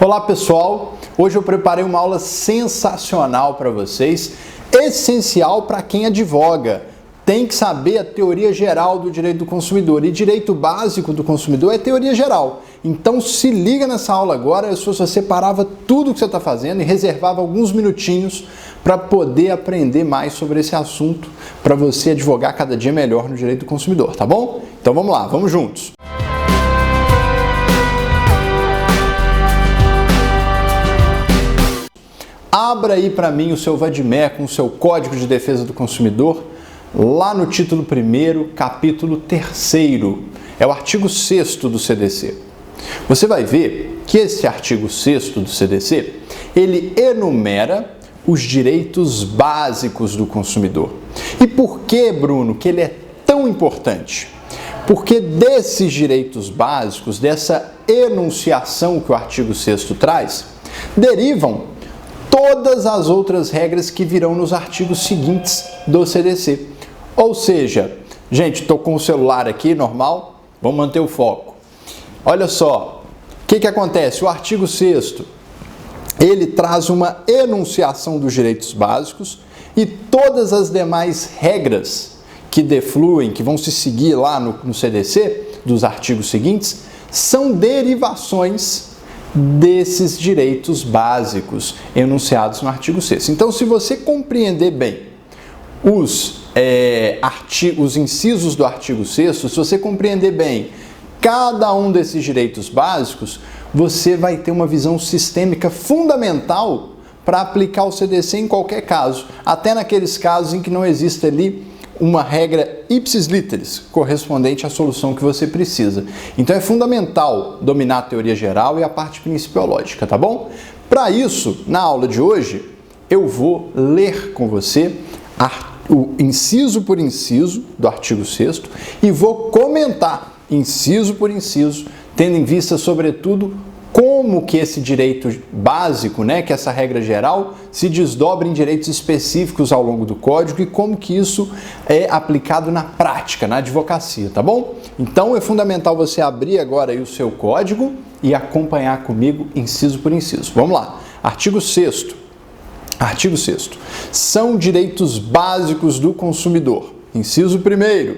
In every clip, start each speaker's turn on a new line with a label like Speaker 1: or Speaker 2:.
Speaker 1: Olá pessoal, hoje eu preparei uma aula sensacional para vocês, essencial para quem advoga. Tem que saber a teoria geral do direito do consumidor, e direito básico do consumidor é teoria geral. Então se liga nessa aula agora, você separava tudo que você está fazendo e reservava alguns minutinhos para poder aprender mais sobre esse assunto, para você advogar cada dia melhor no direito do consumidor, tá bom? Então vamos lá, vamos juntos! Abra aí para mim o seu Vadmer com o seu Código de Defesa do Consumidor, lá no título 1º, capítulo 3º, é o artigo 6º do CDC. Você vai ver que esse artigo 6º do CDC, ele enumera os direitos básicos do consumidor. E por que, Bruno, que ele é tão importante? Porque desses direitos básicos, dessa enunciação que o artigo 6º traz, derivam todas as outras regras que virão nos artigos seguintes do CDC. Ou seja, gente, estou com o celular aqui, normal, vamos manter o foco. Olha só, o que acontece? O artigo 6º, ele traz uma enunciação dos direitos básicos e todas as demais regras que defluem, que vão se seguir lá no CDC, dos artigos seguintes, são derivações desses direitos básicos enunciados no artigo 6º. Então, se você compreender bem os incisos do artigo 6º, se você compreender bem cada um desses direitos básicos, você vai ter uma visão sistêmica fundamental para aplicar o CDC em qualquer caso, até naqueles casos em que não existe ali uma regra ipsis literis, correspondente à solução que você precisa. Então é fundamental dominar a teoria geral e a parte principiológica, tá bom? Para isso, na aula de hoje, eu vou ler com você o inciso por inciso do artigo 6º e vou comentar inciso por inciso, tendo em vista, sobretudo, como que esse direito básico, que essa regra geral, se desdobra em direitos específicos ao longo do Código e como que isso é aplicado na prática, na advocacia, tá bom? Então é fundamental você abrir agora aí o seu Código e acompanhar comigo inciso por inciso. Vamos lá. Artigo 6º. Artigo 6º. São direitos básicos do consumidor. Inciso 1º.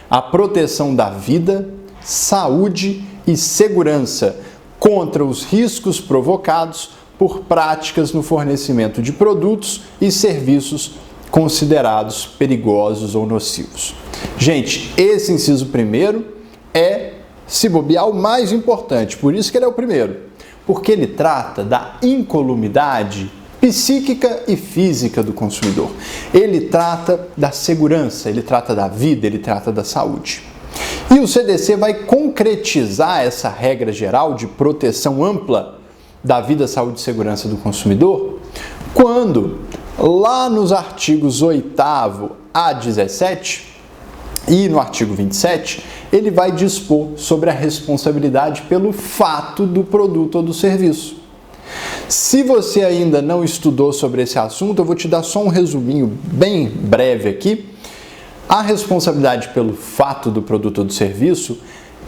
Speaker 1: A proteção da vida, saúde e segurança contra os riscos provocados por práticas no fornecimento de produtos e serviços considerados perigosos ou nocivos. Gente, esse inciso 1º é, se bobear, o mais importante, por isso que ele é o primeiro, porque ele trata da incolumidade psíquica e física do consumidor. Ele trata da segurança, ele trata da vida, ele trata da saúde. E o CDC vai concretizar essa regra geral de proteção ampla da vida, saúde e segurança do consumidor quando, lá nos artigos 8º a 17 e no artigo 27, ele vai dispor sobre a responsabilidade pelo fato do produto ou do serviço. Se você ainda não estudou sobre esse assunto, eu vou te dar só um resuminho bem breve aqui. A responsabilidade pelo fato do produto ou do serviço,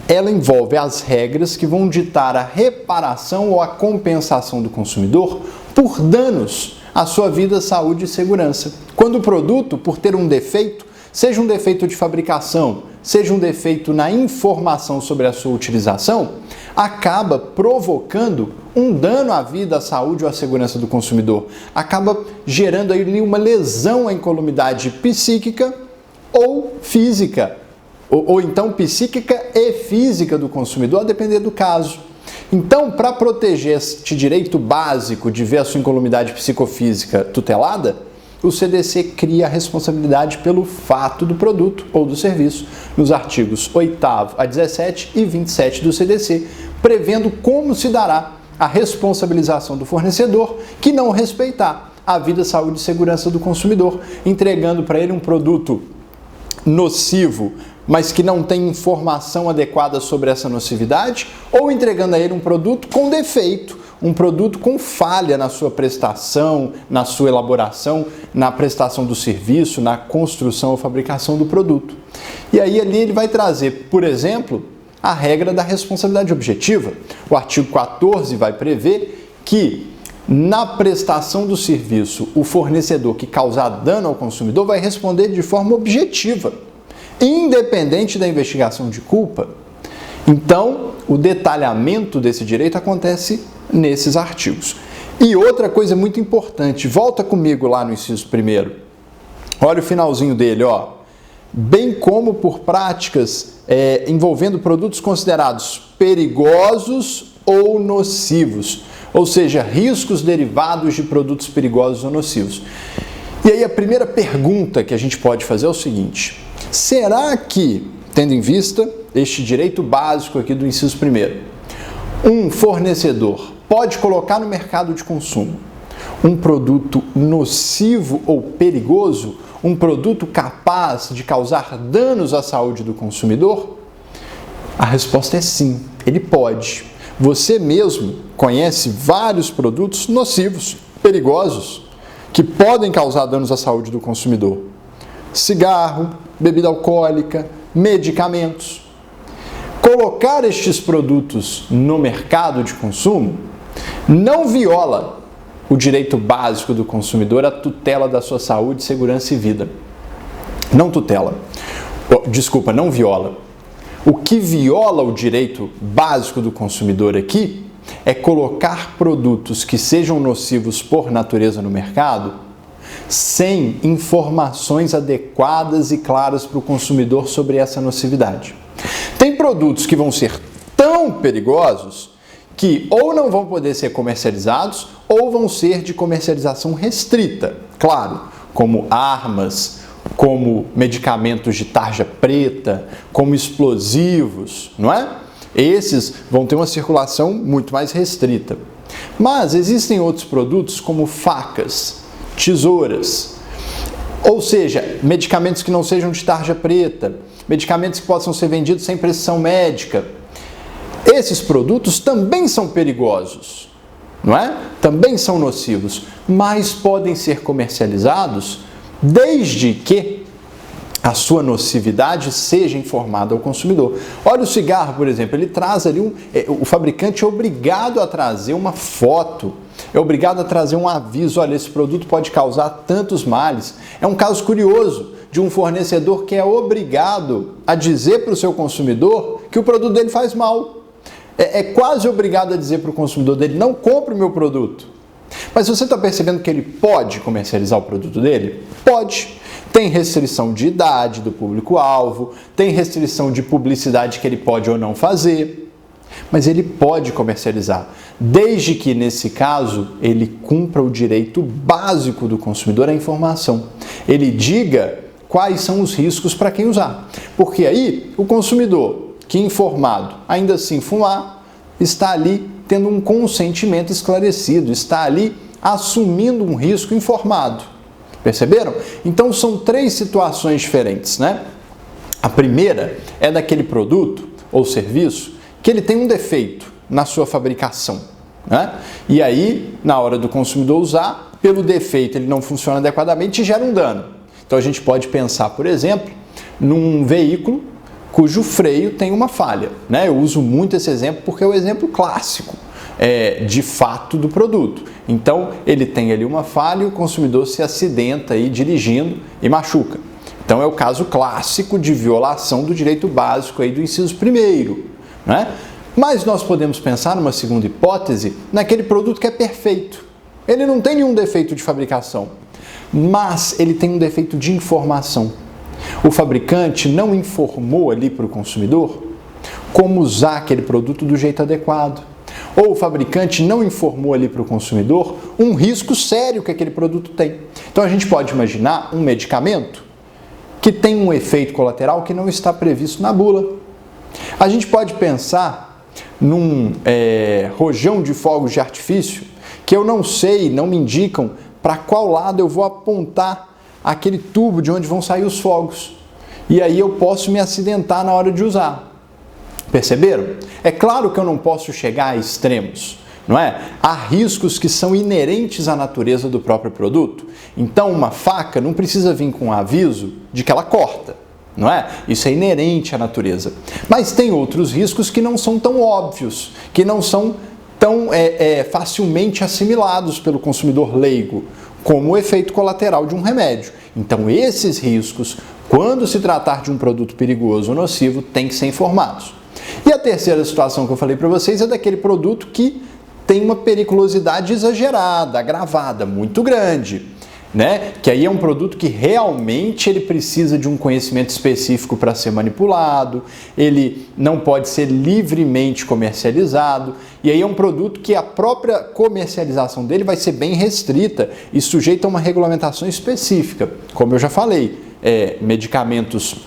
Speaker 1: ela envolve as regras que vão ditar a reparação ou a compensação do consumidor por danos à sua vida, saúde e segurança. Quando o produto, por ter um defeito, seja um defeito de fabricação, seja um defeito na informação sobre a sua utilização, acaba provocando um dano à vida, à saúde ou à segurança do consumidor. Acaba gerando aí uma lesão à incolumidade psíquica ou física, ou então psíquica e física do consumidor, a depender do caso. Então, para proteger este direito básico de ver a sua incolumidade psicofísica tutelada, o CDC cria a responsabilidade pelo fato do produto ou do serviço, nos artigos 8º a 17 e 27 do CDC, prevendo como se dará a responsabilização do fornecedor que não respeitar a vida, saúde e segurança do consumidor, entregando para ele um produto nocivo, mas que não tem informação adequada sobre essa nocividade, ou entregando a ele um produto com defeito, um produto com falha na sua prestação, na sua elaboração, na prestação do serviço, na construção ou fabricação do produto. E aí ali ele vai trazer, por exemplo, a regra da responsabilidade objetiva. O artigo 14 vai prever que na prestação do serviço, o fornecedor que causar dano ao consumidor vai responder de forma objetiva, independente da investigação de culpa. Então, o detalhamento desse direito acontece nesses artigos. E outra coisa muito importante, volta comigo lá no inciso 1º. Olha o finalzinho dele, ó. Bem como por práticas envolvendo produtos considerados perigosos ou nocivos, ou seja, riscos derivados de produtos perigosos ou nocivos. E aí a primeira pergunta que a gente pode fazer é o seguinte: será que, tendo em vista este direito básico aqui do inciso 1º, um fornecedor pode colocar no mercado de consumo um produto nocivo ou perigoso, um produto capaz de causar danos à saúde do consumidor? A resposta é sim, ele pode. Você mesmo conhece vários produtos nocivos, perigosos, que podem causar danos à saúde do consumidor. Cigarro, bebida alcoólica, medicamentos. Colocar estes produtos no mercado de consumo não viola o direito básico do consumidor à tutela da sua saúde, segurança e vida. Não tutela. Desculpa, não viola. O que viola o direito básico do consumidor aqui é colocar produtos que sejam nocivos por natureza no mercado sem informações adequadas e claras para o consumidor sobre essa nocividade. Tem produtos que vão ser tão perigosos que ou não vão poder ser comercializados ou vão ser de comercialização restrita, claro, como armas, como medicamentos de tarja preta, como explosivos, não é? Esses vão ter uma circulação muito mais restrita. Mas existem outros produtos como facas, tesouras, ou seja, medicamentos que não sejam de tarja preta, medicamentos que possam ser vendidos sem prescrição médica. Esses produtos também são perigosos, não é? Também são nocivos, mas podem ser comercializados desde que a sua nocividade seja informada ao consumidor. Olha o cigarro, por exemplo, ele traz ali o fabricante é obrigado a trazer uma foto, é obrigado a trazer um aviso, olha, esse produto pode causar tantos males. É um caso curioso de um fornecedor que é obrigado a dizer para o seu consumidor que o produto dele faz mal. É quase obrigado a dizer para o consumidor dele, não compre o meu produto. Mas você está percebendo que ele pode comercializar o produto dele? Pode. Tem restrição de idade do público-alvo, tem restrição de publicidade que ele pode ou não fazer, mas ele pode comercializar, desde que, nesse caso, ele cumpra o direito básico do consumidor à informação. Ele diga quais são os riscos para quem usar. Porque aí, o consumidor que informado ainda assim fumar, está ali tendo um consentimento esclarecido, está ali assumindo um risco informado. Perceberam? Então são três situações diferentes, né? A primeira é daquele produto ou serviço que ele tem um defeito na sua fabricação, né? E aí, na hora do consumidor usar, pelo defeito ele não funciona adequadamente e gera um dano. Então a gente pode pensar, por exemplo, num veículo cujo freio tem uma falha, né? Eu uso muito esse exemplo porque é o exemplo clássico de fato do produto. Então ele tem ali uma falha e o consumidor se acidenta aí dirigindo e machuca. Então é o caso clássico de violação do direito básico aí do inciso 1º, né? Mas nós podemos pensar numa segunda hipótese naquele produto que é perfeito. Ele não tem nenhum defeito de fabricação, mas ele tem um defeito de informação. O fabricante não informou ali para o consumidor como usar aquele produto do jeito adequado. Ou o fabricante não informou ali para o consumidor um risco sério que aquele produto tem. Então a gente pode imaginar um medicamento que tem um efeito colateral que não está previsto na bula. A gente pode pensar num rojão de fogos de artifício que eu não sei, não me indicam para qual lado eu vou apontar aquele tubo de onde vão sair os fogos. E aí eu posso me acidentar na hora de usar. Perceberam? É claro que eu não posso chegar a extremos, não é? Há riscos que são inerentes à natureza do próprio produto. Então uma faca não precisa vir com um aviso de que ela corta, não é? Isso é inerente à natureza. Mas tem outros riscos que não são tão óbvios, que não são tão facilmente assimilados pelo consumidor leigo, como o efeito colateral de um remédio. Então, esses riscos, quando se tratar de um produto perigoso ou nocivo, têm que ser informados. E a terceira situação que eu falei para vocês é daquele produto que tem uma periculosidade exagerada, agravada, muito grande, né? Que aí é um produto que realmente ele precisa de um conhecimento específico para ser manipulado, ele não pode ser livremente comercializado, e aí é um produto que a própria comercialização dele vai ser bem restrita e sujeita a uma regulamentação específica, como eu já falei, medicamentos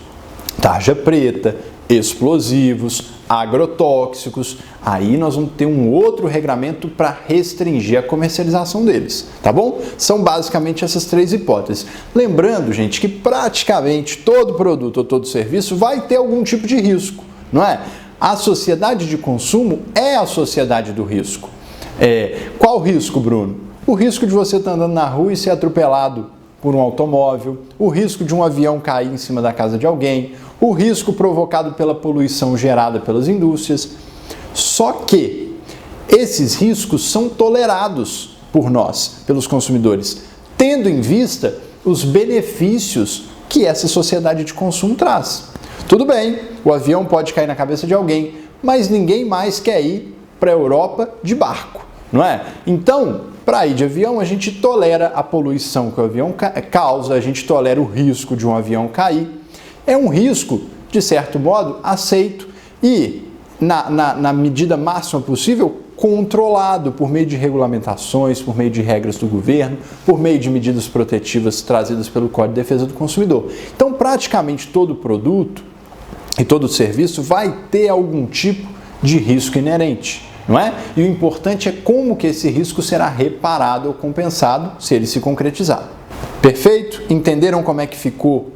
Speaker 1: tarja preta, explosivos, agrotóxicos, aí nós vamos ter um outro regramento para restringir a comercialização deles, tá bom? São basicamente essas três hipóteses. Lembrando, gente, que praticamente todo produto ou todo serviço vai ter algum tipo de risco, não é? A sociedade de consumo é a sociedade do risco. Qual risco, Bruno? O risco de você estar andando na rua e ser atropelado por um automóvel, o risco de um avião cair em cima da casa de alguém, o risco provocado pela poluição gerada pelas indústrias. Só que esses riscos são tolerados por nós, pelos consumidores, tendo em vista os benefícios que essa sociedade de consumo traz. Tudo bem, o avião pode cair na cabeça de alguém, mas ninguém mais quer ir para a Europa de barco, não é? Então, para ir de avião, a gente tolera a poluição que o avião causa, a gente tolera o risco de um avião cair. É um risco, de certo modo, aceito e, na medida máxima possível, controlado por meio de regulamentações, por meio de regras do governo, por meio de medidas protetivas trazidas pelo Código de Defesa do Consumidor. Então, praticamente todo produto e todo serviço vai ter algum tipo de risco inerente, não é? E o importante é como que esse risco será reparado ou compensado se ele se concretizar. Perfeito? Entenderam como é que ficou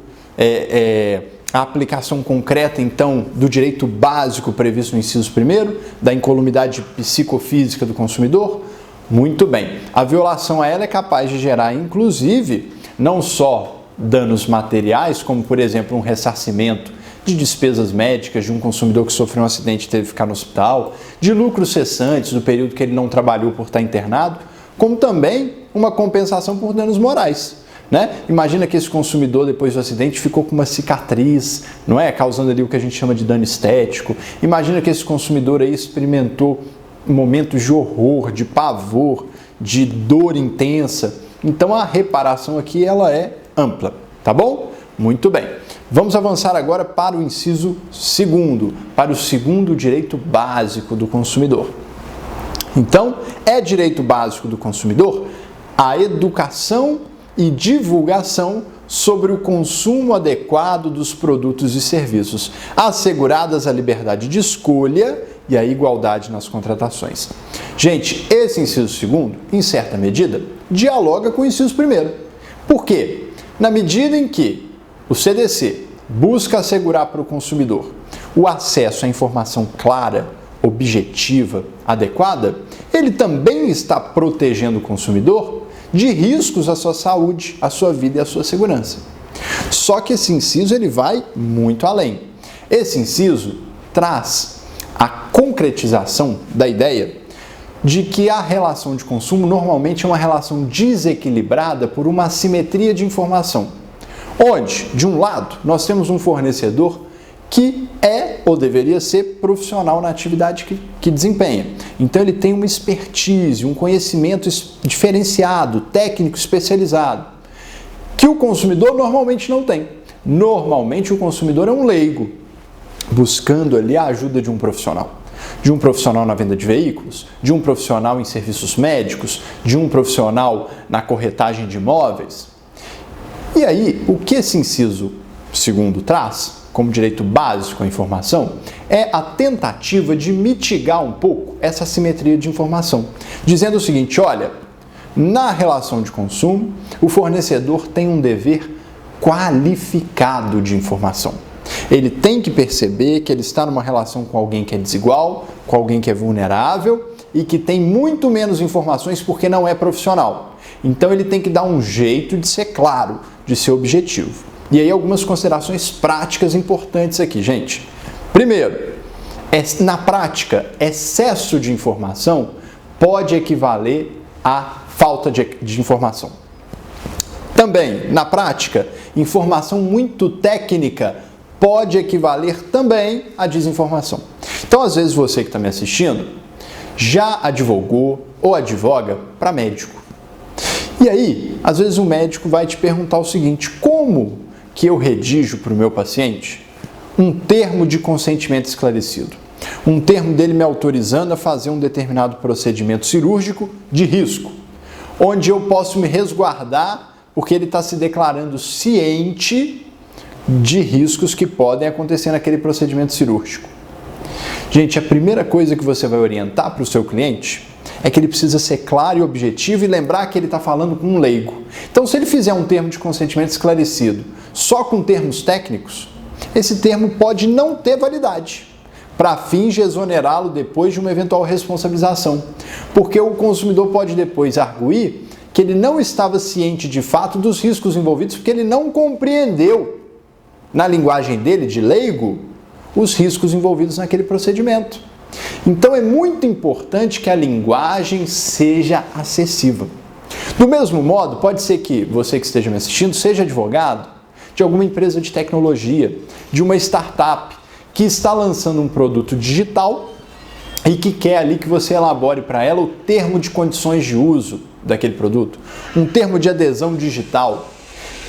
Speaker 1: a aplicação concreta, então, do direito básico previsto no inciso 1º, da incolumidade psicofísica do consumidor? Muito bem. A violação a ela é capaz de gerar, inclusive, não só danos materiais, como, por exemplo, um ressarcimento de despesas médicas de um consumidor que sofreu um acidente e teve que ficar no hospital, de lucros cessantes do período que ele não trabalhou por estar internado, como também uma compensação por danos morais, né? Imagina que esse consumidor, depois do acidente, ficou com uma cicatriz, não é? Causando ali o que a gente chama de dano estético. Imagina que esse consumidor aí experimentou momentos de horror, de pavor, de dor intensa. Então a reparação aqui ela é ampla, tá bom? Muito bem. Vamos avançar agora para o inciso 2º, para o segundo direito básico do consumidor. Então, é direito básico do consumidor a educação e divulgação sobre o consumo adequado dos produtos e serviços, asseguradas a liberdade de escolha e a igualdade nas contratações. Gente, esse inciso 2º, em certa medida, dialoga com o inciso 1º. Por quê? Na medida em que o CDC busca assegurar para o consumidor o acesso à informação clara, objetiva, adequada, ele também está protegendo o consumidor de riscos à sua saúde, à sua vida e à sua segurança. Só que esse inciso ele vai muito além. Esse inciso traz a concretização da ideia de que a relação de consumo normalmente é uma relação desequilibrada por uma assimetria de informação. Onde, de um lado, nós temos um fornecedor que é ou deveria ser profissional na atividade que desempenha. Então ele tem uma expertise, um conhecimento diferenciado, técnico especializado, que o consumidor normalmente não tem. Normalmente o consumidor é um leigo, buscando ali a ajuda de um profissional na venda de veículos, de um profissional em serviços médicos, de um profissional na corretagem de imóveis. E aí, o que esse inciso 2º traz, como direito básico à informação, é a tentativa de mitigar um pouco essa assimetria de informação, dizendo o seguinte: olha, na relação de consumo, o fornecedor tem um dever qualificado de informação. Ele tem que perceber que ele está numa relação com alguém que é desigual, com alguém que é vulnerável e que tem muito menos informações porque não é profissional. Então ele tem que dar um jeito de ser claro, de ser objetivo. E aí algumas considerações práticas importantes aqui, gente. Primeiro, na prática, excesso de informação pode equivaler a falta de informação. Também, na prática, informação muito técnica pode equivaler também a desinformação. Então, às vezes, você que está me assistindo já advogou ou advoga para médico. E aí, às vezes o médico vai te perguntar o seguinte: como que eu redijo para o meu paciente um termo de consentimento esclarecido? Um termo dele me autorizando a fazer um determinado procedimento cirúrgico de risco, onde eu posso me resguardar porque ele está se declarando ciente de riscos que podem acontecer naquele procedimento cirúrgico. Gente, a primeira coisa que você vai orientar para o seu cliente é que ele precisa ser claro e objetivo e lembrar que ele está falando com um leigo. Então, se ele fizer um termo de consentimento esclarecido só com termos técnicos, esse termo pode não ter validade para fins de exonerá-lo depois de uma eventual responsabilização, porque o consumidor pode depois arguir que ele não estava ciente de fato dos riscos envolvidos porque ele não compreendeu, na linguagem dele, de leigo, os riscos envolvidos naquele procedimento. Então é muito importante que a linguagem seja acessível. Do mesmo modo, pode ser que você que esteja me assistindo seja advogado de alguma empresa de tecnologia, de uma startup que está lançando um produto digital e que quer ali que você elabore para ela o termo de condições de uso daquele produto, um termo de adesão digital.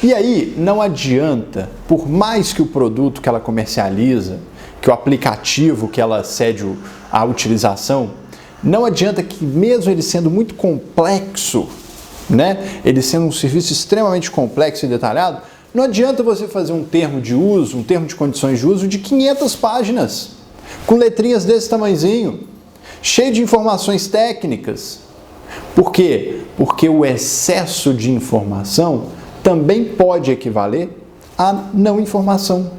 Speaker 1: E aí não adianta, por mais que o produto que ela comercializa, que o aplicativo que ela cede a utilização, não adianta que mesmo ele sendo muito complexo, né, ele sendo um serviço extremamente complexo e detalhado, não adianta você fazer um termo de uso, um termo de condições de uso de 500 páginas, com letrinhas desse tamanhozinho, cheio de informações técnicas. Por quê? Porque o excesso de informação também pode equivaler a não informação.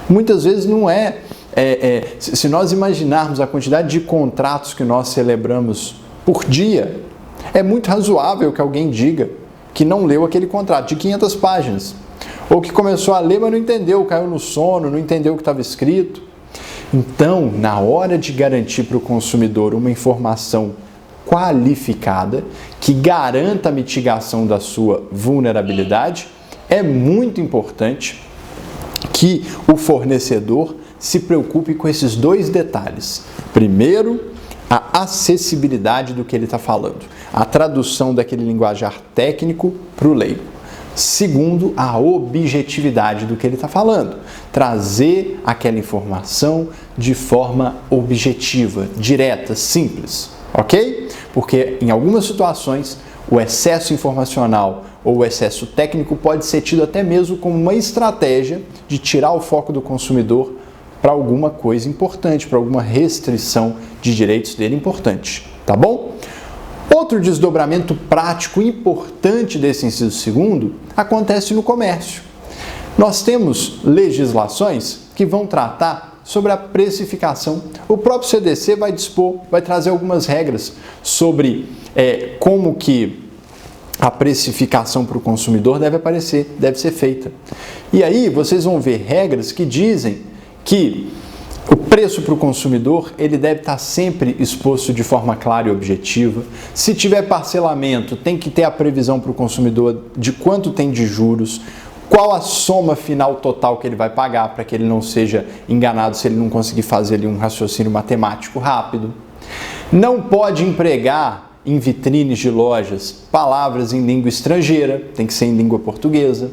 Speaker 1: Muitas vezes não se nós imaginarmos a quantidade de contratos que nós celebramos por dia, é muito razoável que alguém diga que não leu aquele contrato de 500 páginas, ou que começou a ler, mas não entendeu, caiu no sono, não entendeu o que estava escrito. Então, na hora de garantir para o consumidor uma informação qualificada, que garanta a mitigação da sua vulnerabilidade, é muito importante que o fornecedor se preocupe com esses dois detalhes. Primeiro, a acessibilidade do que ele está falando, a tradução daquele linguajar técnico para o leigo. Segundo, a objetividade do que ele está falando, trazer aquela informação de forma objetiva, direta, simples, ok? Porque em algumas situações o excesso informacional ou o excesso técnico pode ser tido até mesmo como uma estratégia de tirar o foco do consumidor para alguma coisa importante, para alguma restrição de direitos dele importante, tá bom? Outro desdobramento prático importante desse inciso segundo acontece no comércio. Nós temos legislações que vão tratar sobre a precificação. O próprio CDC vai trazer algumas regras sobre como que a precificação para o consumidor deve ser feita. E aí vocês vão ver regras que dizem que o preço para o consumidor ele deve estar sempre exposto de forma clara e objetiva. Se tiver parcelamento, tem que ter a previsão para o consumidor de quanto tem de juros, qual a soma final total que ele vai pagar para que ele não seja enganado se ele não conseguir fazer ali um raciocínio matemático rápido. Não pode empregar em vitrines de lojas palavras em língua estrangeira, tem que ser em língua portuguesa.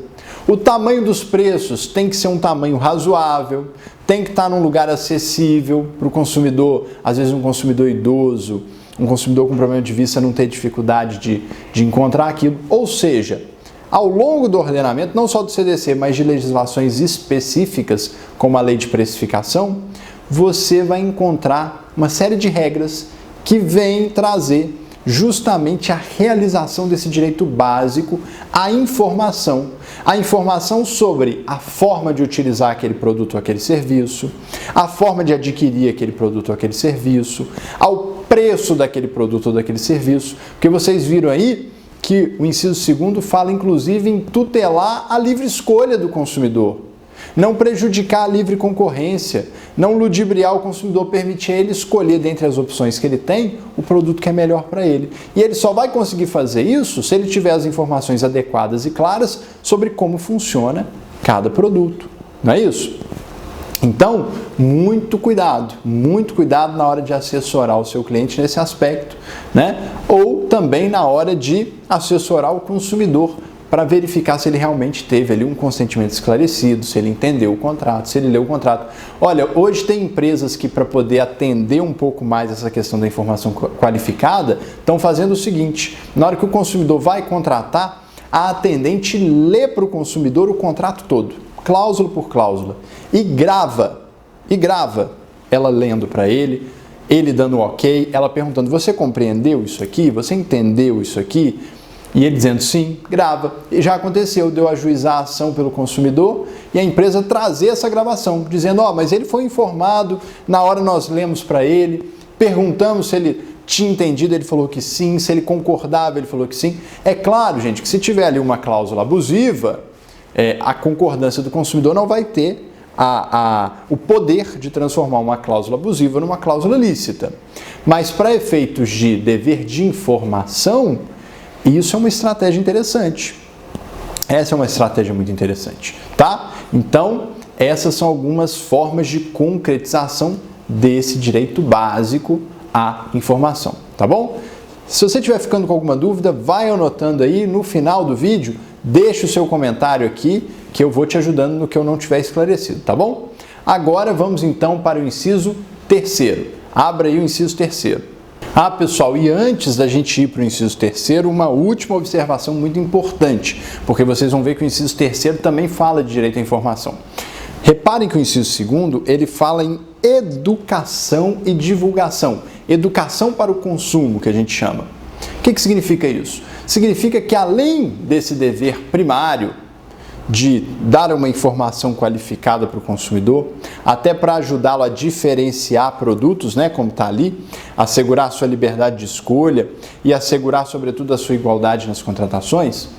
Speaker 1: O tamanho dos preços tem que ser um tamanho razoável, tem que estar num lugar acessível para o consumidor, às vezes um consumidor idoso, um consumidor com problema de vista não ter dificuldade de encontrar aquilo. Ou seja, ao longo do ordenamento, não só do CDC, mas de legislações específicas, como a lei de precificação, você vai encontrar uma série de regras que vêm trazer justamente a realização desse direito básico à informação. A informação sobre a forma de utilizar aquele produto ou aquele serviço, a forma de adquirir aquele produto ou aquele serviço, ao preço daquele produto ou daquele serviço, porque vocês viram aí que o inciso segundo fala inclusive em tutelar a livre escolha do consumidor. não prejudicar a livre concorrência, não ludibriar o consumidor, permitir ele escolher dentre as opções que ele tem o produto que é melhor para ele. E ele só vai conseguir fazer isso se ele tiver as informações adequadas e claras sobre como funciona cada produto. Não é isso? Então, muito cuidado na hora de assessorar o seu cliente nesse aspecto, né? Ou também na hora de assessorar o consumidor para verificar se ele realmente teve ali um consentimento esclarecido, se ele entendeu o contrato, se ele leu o contrato. Olha, hoje tem empresas que, para poder atender um pouco mais essa questão da informação qualificada, estão fazendo o seguinte: na hora que o consumidor vai contratar, a atendente lê para o consumidor o contrato todo, cláusula por cláusula, e grava ela lendo para ele dando ok, ela perguntando: você compreendeu isso aqui? Você entendeu isso aqui? E ele dizendo sim, grava. E já aconteceu, deu ajuizar a ação pelo consumidor e a empresa trazer essa gravação, dizendo: mas ele foi informado, na hora nós lemos para ele, perguntamos se ele tinha entendido, ele falou que sim, se ele concordava, ele falou que sim. É claro, gente, que se tiver ali uma cláusula abusiva, a concordância do consumidor não vai ter o poder de transformar uma cláusula abusiva numa cláusula lícita. Mas para efeitos de dever de informação, isso é uma estratégia interessante. Essa é uma estratégia muito interessante, tá? Então, essas são algumas formas de concretização desse direito básico à informação, tá bom? Se você estiver ficando com alguma dúvida, vai anotando aí, no final do vídeo, deixa o seu comentário aqui, que eu vou te ajudando no que eu não tiver esclarecido, tá bom? Agora vamos então para o inciso 3º. Abra aí o inciso 3º. Pessoal, e antes da gente ir para o inciso 3º, uma última observação muito importante, porque vocês vão ver que o inciso 3º também fala de direito à informação. Reparem que o inciso 2º, ele fala em educação e divulgação. Educação para o consumo, que a gente chama. O que significa isso? Significa que além desse dever primário de dar uma informação qualificada para o consumidor, até para ajudá-lo a diferenciar produtos, né, como está ali, assegurar a sua liberdade de escolha e assegurar, sobretudo, a sua igualdade nas contratações,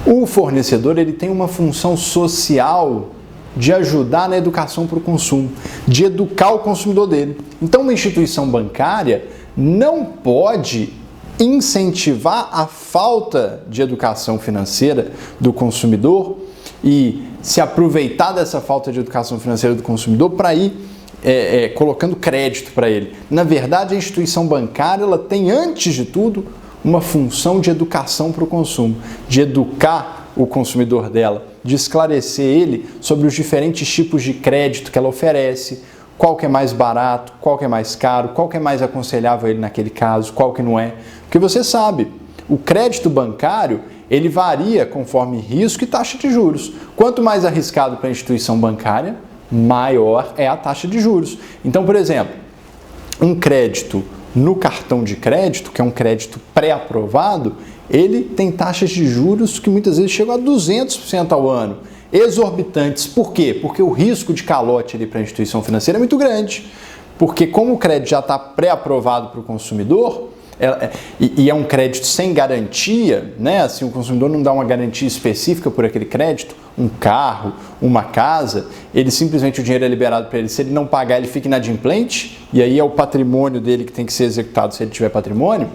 Speaker 1: o fornecedor ele tem uma função social de ajudar na educação para o consumo, de educar o consumidor dele. Então, uma instituição bancária não pode incentivar a falta de educação financeira do consumidor e se aproveitar dessa falta de educação financeira do consumidor para ir colocando crédito para ele. Na verdade, a instituição bancária ela tem, antes de tudo, uma função de educação para o consumo, de educar o consumidor dela, de esclarecer ele sobre os diferentes tipos de crédito que ela oferece, qual que é mais barato, qual que é mais caro, qual que é mais aconselhável a ele naquele caso, qual que não é. Porque você sabe, o crédito bancário, ele varia conforme risco e taxa de juros. Quanto mais arriscado para a instituição bancária, maior é a taxa de juros. Então, por exemplo, um crédito no cartão de crédito, que é um crédito pré-aprovado, ele tem taxas de juros que muitas vezes chegam a 200% ao ano. Exorbitantes. Por quê? Porque o risco de calote ali para a instituição financeira é muito grande. Porque como o crédito já está pré-aprovado para o consumidor, e é um crédito sem garantia, né? Assim, o consumidor não dá uma garantia específica por aquele crédito, um carro, uma casa, ele simplesmente o dinheiro é liberado para ele. Se ele não pagar, ele fica inadimplente, e aí é o patrimônio dele que tem que ser executado se ele tiver patrimônio.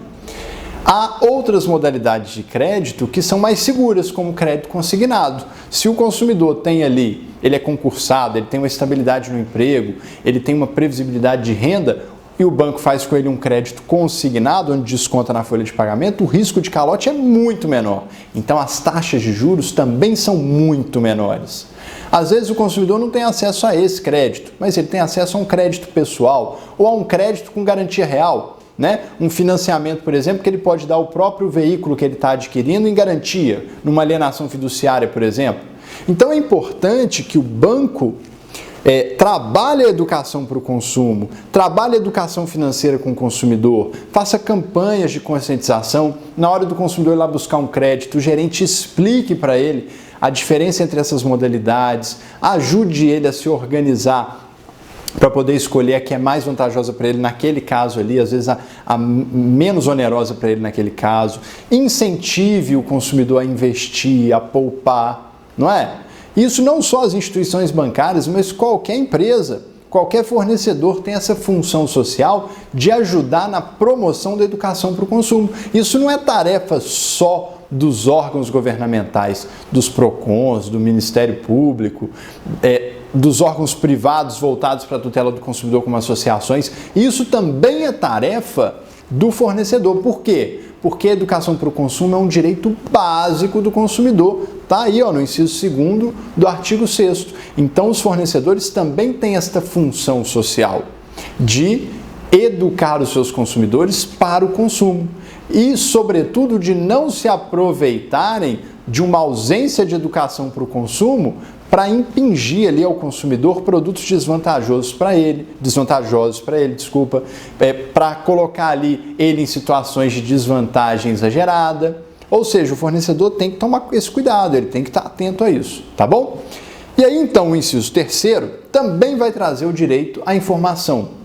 Speaker 1: Há outras modalidades de crédito que são mais seguras, como o crédito consignado. Se o consumidor tem ali, ele é concursado, ele tem uma estabilidade no emprego, ele tem uma previsibilidade de renda, e o banco faz com ele um crédito consignado, onde desconta na folha de pagamento, o risco de calote é muito menor. Então as taxas de juros também são muito menores. Às vezes o consumidor não tem acesso a esse crédito, mas ele tem acesso a um crédito pessoal ou a um crédito com garantia real. Né? Um financiamento, por exemplo, que ele pode dar o próprio veículo que ele está adquirindo em garantia, numa alienação fiduciária, por exemplo. Então é importante que o banco trabalhe a educação para o consumo, trabalhe a educação financeira com o consumidor, faça campanhas de conscientização. Na hora do consumidor ir lá buscar um crédito, o gerente explique para ele a diferença entre essas modalidades, ajude ele a se organizar para poder escolher a que é mais vantajosa para ele naquele caso ali, às vezes a menos onerosa para ele naquele caso. Incentive o consumidor a investir, a poupar, não é? Isso não só as instituições bancárias, mas qualquer empresa, qualquer fornecedor tem essa função social de ajudar na promoção da educação para o consumo. Isso não é tarefa só dos órgãos governamentais, dos PROCONs, do Ministério Público, dos órgãos privados voltados para a tutela do consumidor como associações. Isso também é tarefa do fornecedor. Por quê? Porque a educação para o consumo é um direito básico do consumidor. Está aí no inciso 2º do artigo 6º. Então, os fornecedores também têm esta função social de educar os seus consumidores para o consumo e, sobretudo, de não se aproveitarem de uma ausência de educação para o consumo para impingir ali ao consumidor produtos desvantajosos para ele, para colocar ali ele em situações de desvantagem exagerada. Ou seja, o fornecedor tem que tomar esse cuidado, ele tem que estar atento a isso, tá bom? E aí então o inciso 3º também vai trazer o direito à informação.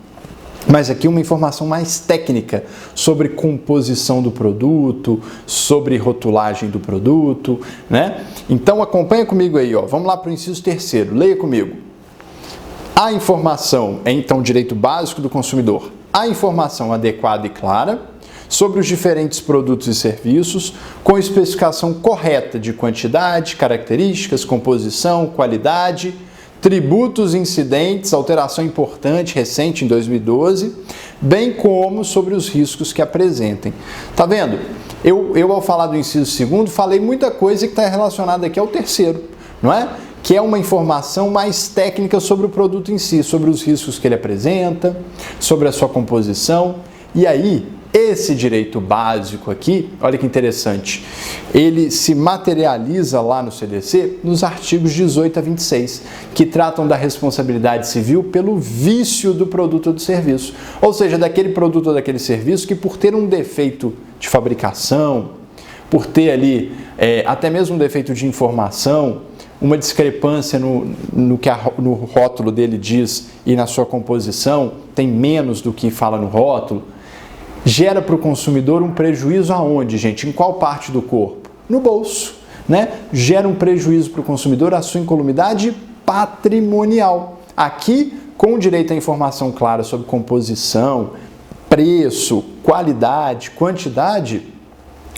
Speaker 1: Mas aqui uma informação mais técnica sobre composição do produto, sobre rotulagem do produto, né? Então acompanha comigo aí, vamos lá para o inciso 3º, leia comigo. A informação é então direito básico do consumidor. A informação adequada e clara sobre os diferentes produtos e serviços, com especificação correta de quantidade, características, composição, qualidade, tributos incidentes, alteração importante recente em 2012, bem como sobre os riscos que apresentem. Tá vendo? Eu ao falar do inciso 2º, falei muita coisa que está relacionada aqui ao 3º, não é? Que é uma informação mais técnica sobre o produto em si, sobre os riscos que ele apresenta, sobre a sua composição. E aí, esse direito básico aqui, olha que interessante, ele se materializa lá no CDC nos artigos 18 a 26, que tratam da responsabilidade civil pelo vício do produto ou do serviço. Ou seja, daquele produto ou daquele serviço que, por ter um defeito de fabricação, por ter ali até mesmo um defeito de informação, uma discrepância no que no rótulo dele diz e na sua composição, tem menos do que fala no rótulo, gera para o consumidor um prejuízo aonde, gente? Em qual parte do corpo? No bolso, né? Gera um prejuízo para o consumidor a sua incolumidade patrimonial. Aqui, com direito à informação clara sobre composição, preço, qualidade, quantidade,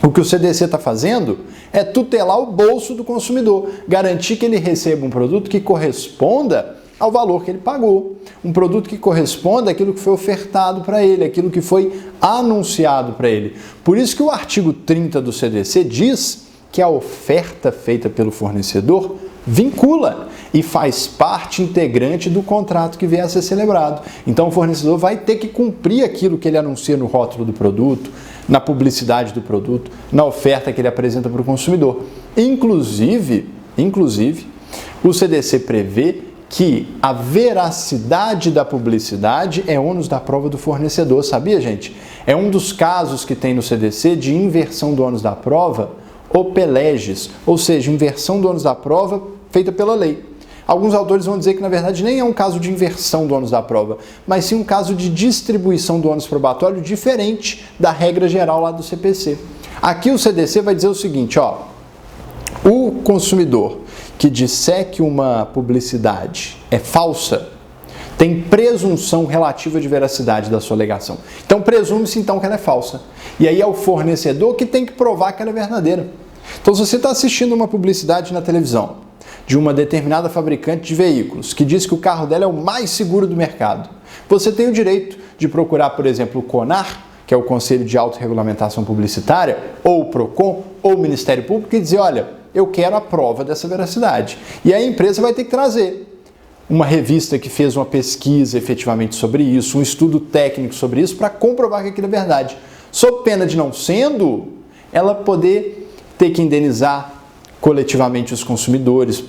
Speaker 1: o que o CDC está fazendo é tutelar o bolso do consumidor, garantir que ele receba um produto que corresponda ao valor que ele pagou. Um produto que corresponda àquilo que foi ofertado para ele, aquilo que foi anunciado para ele. Por isso que o artigo 30 do CDC diz que a oferta feita pelo fornecedor vincula e faz parte integrante do contrato que vier a ser celebrado. Então o fornecedor vai ter que cumprir aquilo que ele anuncia no rótulo do produto, na publicidade do produto, na oferta que ele apresenta para o consumidor. Inclusive, o CDC prevê que a veracidade da publicidade é ônus da prova do fornecedor, sabia, gente? É um dos casos que tem no CDC de inversão do ônus da prova, OPELEGES, ou seja, inversão do ônus da prova feita pela lei. Alguns autores vão dizer que, na verdade, nem é um caso de inversão do ônus da prova, mas sim um caso de distribuição do ônus probatório diferente da regra geral lá do CPC. Aqui o CDC vai dizer o seguinte, o consumidor que disser que uma publicidade é falsa, tem presunção relativa de veracidade da sua alegação. Então, presume-se então que ela é falsa. E aí é o fornecedor que tem que provar que ela é verdadeira. Então, se você está assistindo uma publicidade na televisão de uma determinada fabricante de veículos que diz que o carro dela é o mais seguro do mercado, você tem o direito de procurar, por exemplo, o CONAR, que é o Conselho de Autorregulamentação Publicitária, ou o PROCON, ou o Ministério Público, e dizer, olha, eu quero a prova dessa veracidade. E aí a empresa vai ter que trazer uma revista que fez uma pesquisa efetivamente sobre isso, um estudo técnico sobre isso, para comprovar que aquilo é verdade. Sob pena de não sendo, ela poder ter que indenizar coletivamente os consumidores,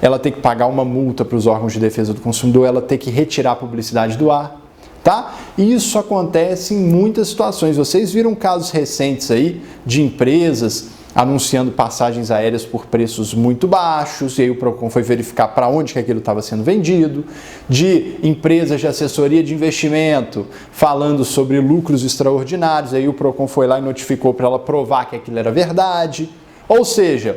Speaker 1: ela ter que pagar uma multa para os órgãos de defesa do consumidor, ela ter que retirar a publicidade do ar, tá? E isso acontece em muitas situações. Vocês viram casos recentes aí de empresas anunciando passagens aéreas por preços muito baixos, e aí o PROCON foi verificar para onde que aquilo estava sendo vendido, de empresas de assessoria de investimento falando sobre lucros extraordinários, aí o PROCON foi lá e notificou para ela provar que aquilo era verdade. Ou seja,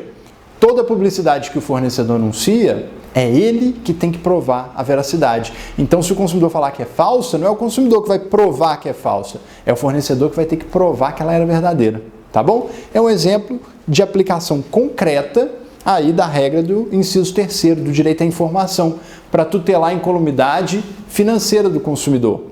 Speaker 1: toda publicidade que o fornecedor anuncia, é ele que tem que provar a veracidade. Então, se o consumidor falar que é falsa, não é o consumidor que vai provar que é falsa, é o fornecedor que vai ter que provar que ela era verdadeira, tá bom? É um exemplo de aplicação concreta aí da regra do inciso 3º, do direito à informação, para tutelar a incolumidade financeira do consumidor.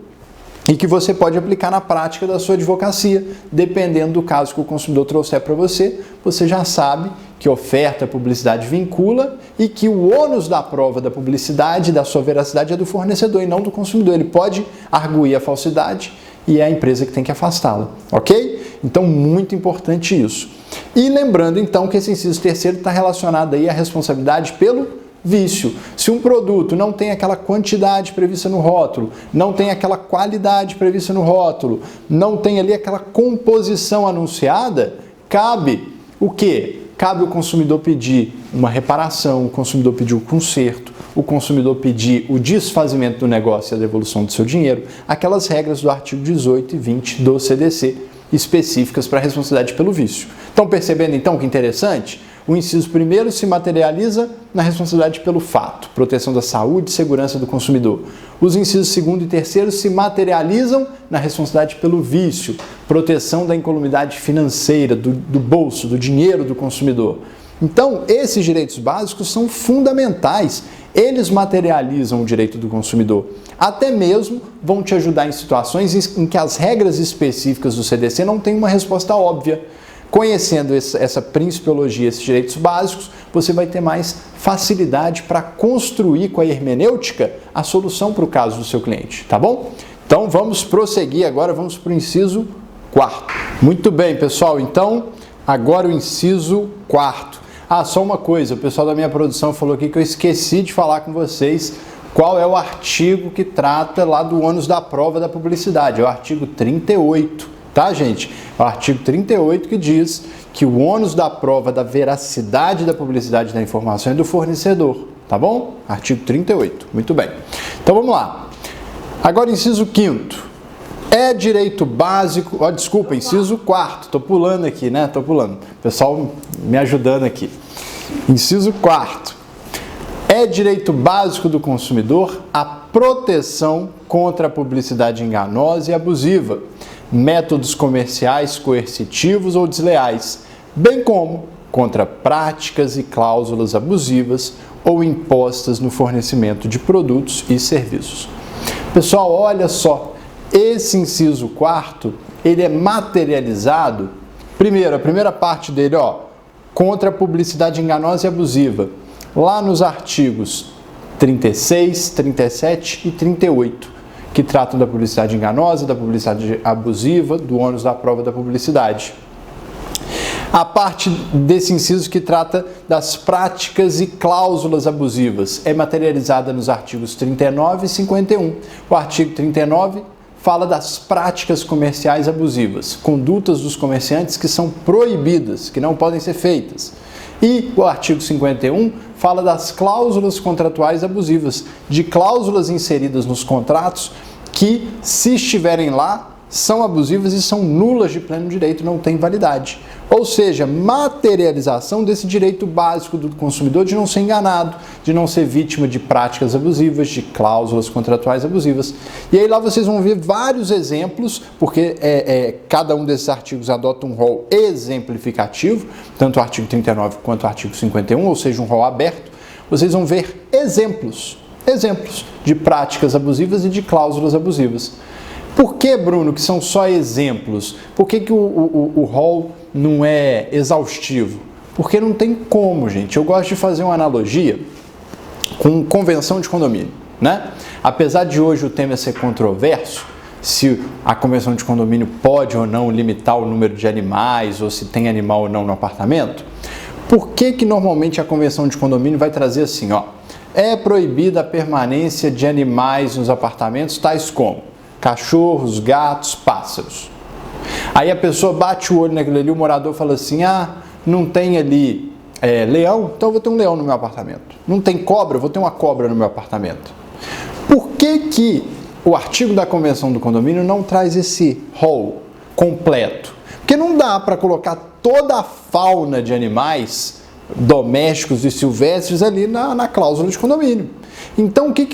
Speaker 1: E que você pode aplicar na prática da sua advocacia, dependendo do caso que o consumidor trouxer para você, você já sabe que oferta, publicidade vincula e que o ônus da prova da publicidade, da sua veracidade, é do fornecedor e não do consumidor. Ele pode arguir a falsidade e é a empresa que tem que afastá-la, ok? Então, muito importante isso. E lembrando, então, que esse inciso 3º está relacionado aí à responsabilidade pelo vício. Se um produto não tem aquela quantidade prevista no rótulo, não tem aquela qualidade prevista no rótulo, não tem ali aquela composição anunciada, cabe o quê? Cabe o consumidor pedir uma reparação, o consumidor pedir o conserto, o consumidor pedir o desfazimento do negócio e a devolução do seu dinheiro, aquelas regras do artigo 18 e 20 do CDC específicas para a responsabilidade pelo vício. Estão percebendo então que interessante? O inciso 1º se materializa na responsabilidade pelo fato, proteção da saúde e segurança do consumidor. Os incisos 2º e 3º se materializam na responsabilidade pelo vício, proteção da incolumidade financeira, do bolso, do dinheiro do consumidor. Então, esses direitos básicos são fundamentais. Eles materializam o direito do consumidor. Até mesmo vão te ajudar em situações em que as regras específicas do CDC não têm uma resposta óbvia. Conhecendo essa principiologia, esses direitos básicos, você vai ter mais facilidade para construir com a hermenêutica a solução para o caso do seu cliente, tá bom? Então vamos prosseguir agora, vamos para o inciso 4º. Muito bem, pessoal, então agora o inciso 4º. Ah, só uma coisa, o pessoal da minha produção falou aqui que eu esqueci de falar com vocês qual é o artigo que trata lá do ônus da prova da publicidade, é o artigo 38. Tá, gente? É o artigo 38 que diz que o ônus da prova da veracidade da publicidade da informação é do fornecedor, tá bom? Artigo 38, muito bem. Então vamos lá. Agora, inciso 5º. É direito básico... Ó, desculpa, inciso 4º. Tô pulando aqui, né? Tô pulando. Pessoal me ajudando aqui. Inciso 4º. É direito básico do consumidor a proteção contra a publicidade enganosa e abusiva, métodos comerciais coercitivos ou desleais, bem como contra práticas e cláusulas abusivas ou impostas no fornecimento de produtos e serviços. Pessoal, olha só, esse inciso 4º, ele é materializado, primeiro, a primeira parte dele, ó, contra a publicidade enganosa e abusiva, lá nos artigos 36, 37 e 38, que tratam da publicidade enganosa, da publicidade abusiva, do ônus da prova da publicidade. A parte desse inciso que trata das práticas e cláusulas abusivas é materializada nos artigos 39 e 51. O artigo 39 fala das práticas comerciais abusivas, condutas dos comerciantes que são proibidas, que não podem ser feitas. E o artigo 51 fala das cláusulas contratuais abusivas, de cláusulas inseridas nos contratos que, se estiverem lá, são abusivas e são nulas de pleno direito, não têm validade. Ou seja, materialização desse direito básico do consumidor de não ser enganado, de não ser vítima de práticas abusivas, de cláusulas contratuais abusivas. E aí lá vocês vão ver vários exemplos, porque cada um desses artigos adota um rol exemplificativo, tanto o artigo 39 quanto o artigo 51, ou seja, um rol aberto. Vocês vão ver exemplos de práticas abusivas e de cláusulas abusivas. Por que, Bruno, que são só exemplos? Por que o rol não é exaustivo? Porque não tem como, gente. Eu gosto de fazer uma analogia com convenção de condomínio, né? Apesar de hoje o tema ser controverso, se a convenção de condomínio pode ou não limitar o número de animais, ou se tem animal ou não no apartamento, por que normalmente a convenção de condomínio vai trazer assim, ó, é proibida a permanência de animais nos apartamentos, tais como cachorros, gatos, pássaros. Aí a pessoa bate o olho naquilo ali, o morador fala assim, não tem ali leão, então eu vou ter um leão no meu apartamento. Não tem cobra, eu vou ter uma cobra no meu apartamento. Por que o artigo da Convenção do Condomínio não traz esse rol completo? Porque não dá para colocar toda a fauna de animais domésticos e silvestres ali na cláusula de condomínio. Então, o que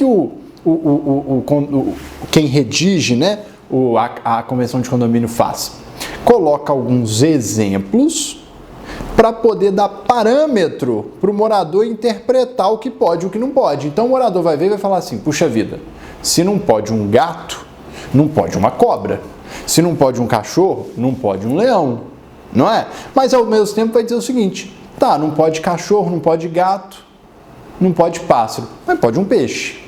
Speaker 1: quem redige, né, a convenção de condomínio faz? Coloca alguns exemplos para poder dar parâmetro para o morador interpretar o que pode e o que não pode. Então o morador vai ver e vai falar assim, puxa vida, se não pode um gato, não pode uma cobra. Se não pode um cachorro, não pode um leão, não é? Mas ao mesmo tempo vai dizer o seguinte, tá, não pode cachorro, não pode gato, não pode pássaro, mas pode um peixe,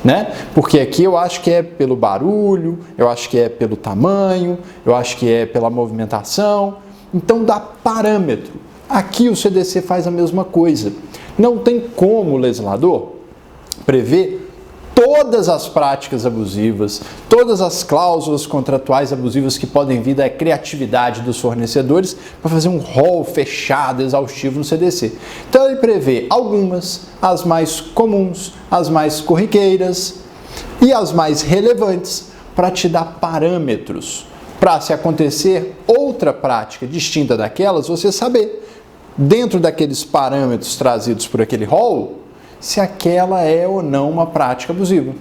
Speaker 1: né? Porque aqui eu acho que é pelo barulho, eu acho que é pelo tamanho, eu acho que é pela movimentação, então dá parâmetro. Aqui o CDC faz a mesma coisa. Não tem como o legislador prever todas as práticas abusivas, todas as cláusulas contratuais abusivas que podem vir da criatividade dos fornecedores para fazer um rol fechado, exaustivo no CDC. Então ele prevê algumas, as mais comuns, as mais corriqueiras e as mais relevantes para te dar parâmetros para, se acontecer outra prática distinta daquelas, você saber, dentro daqueles parâmetros trazidos por aquele rol, se aquela é ou não uma prática abusiva.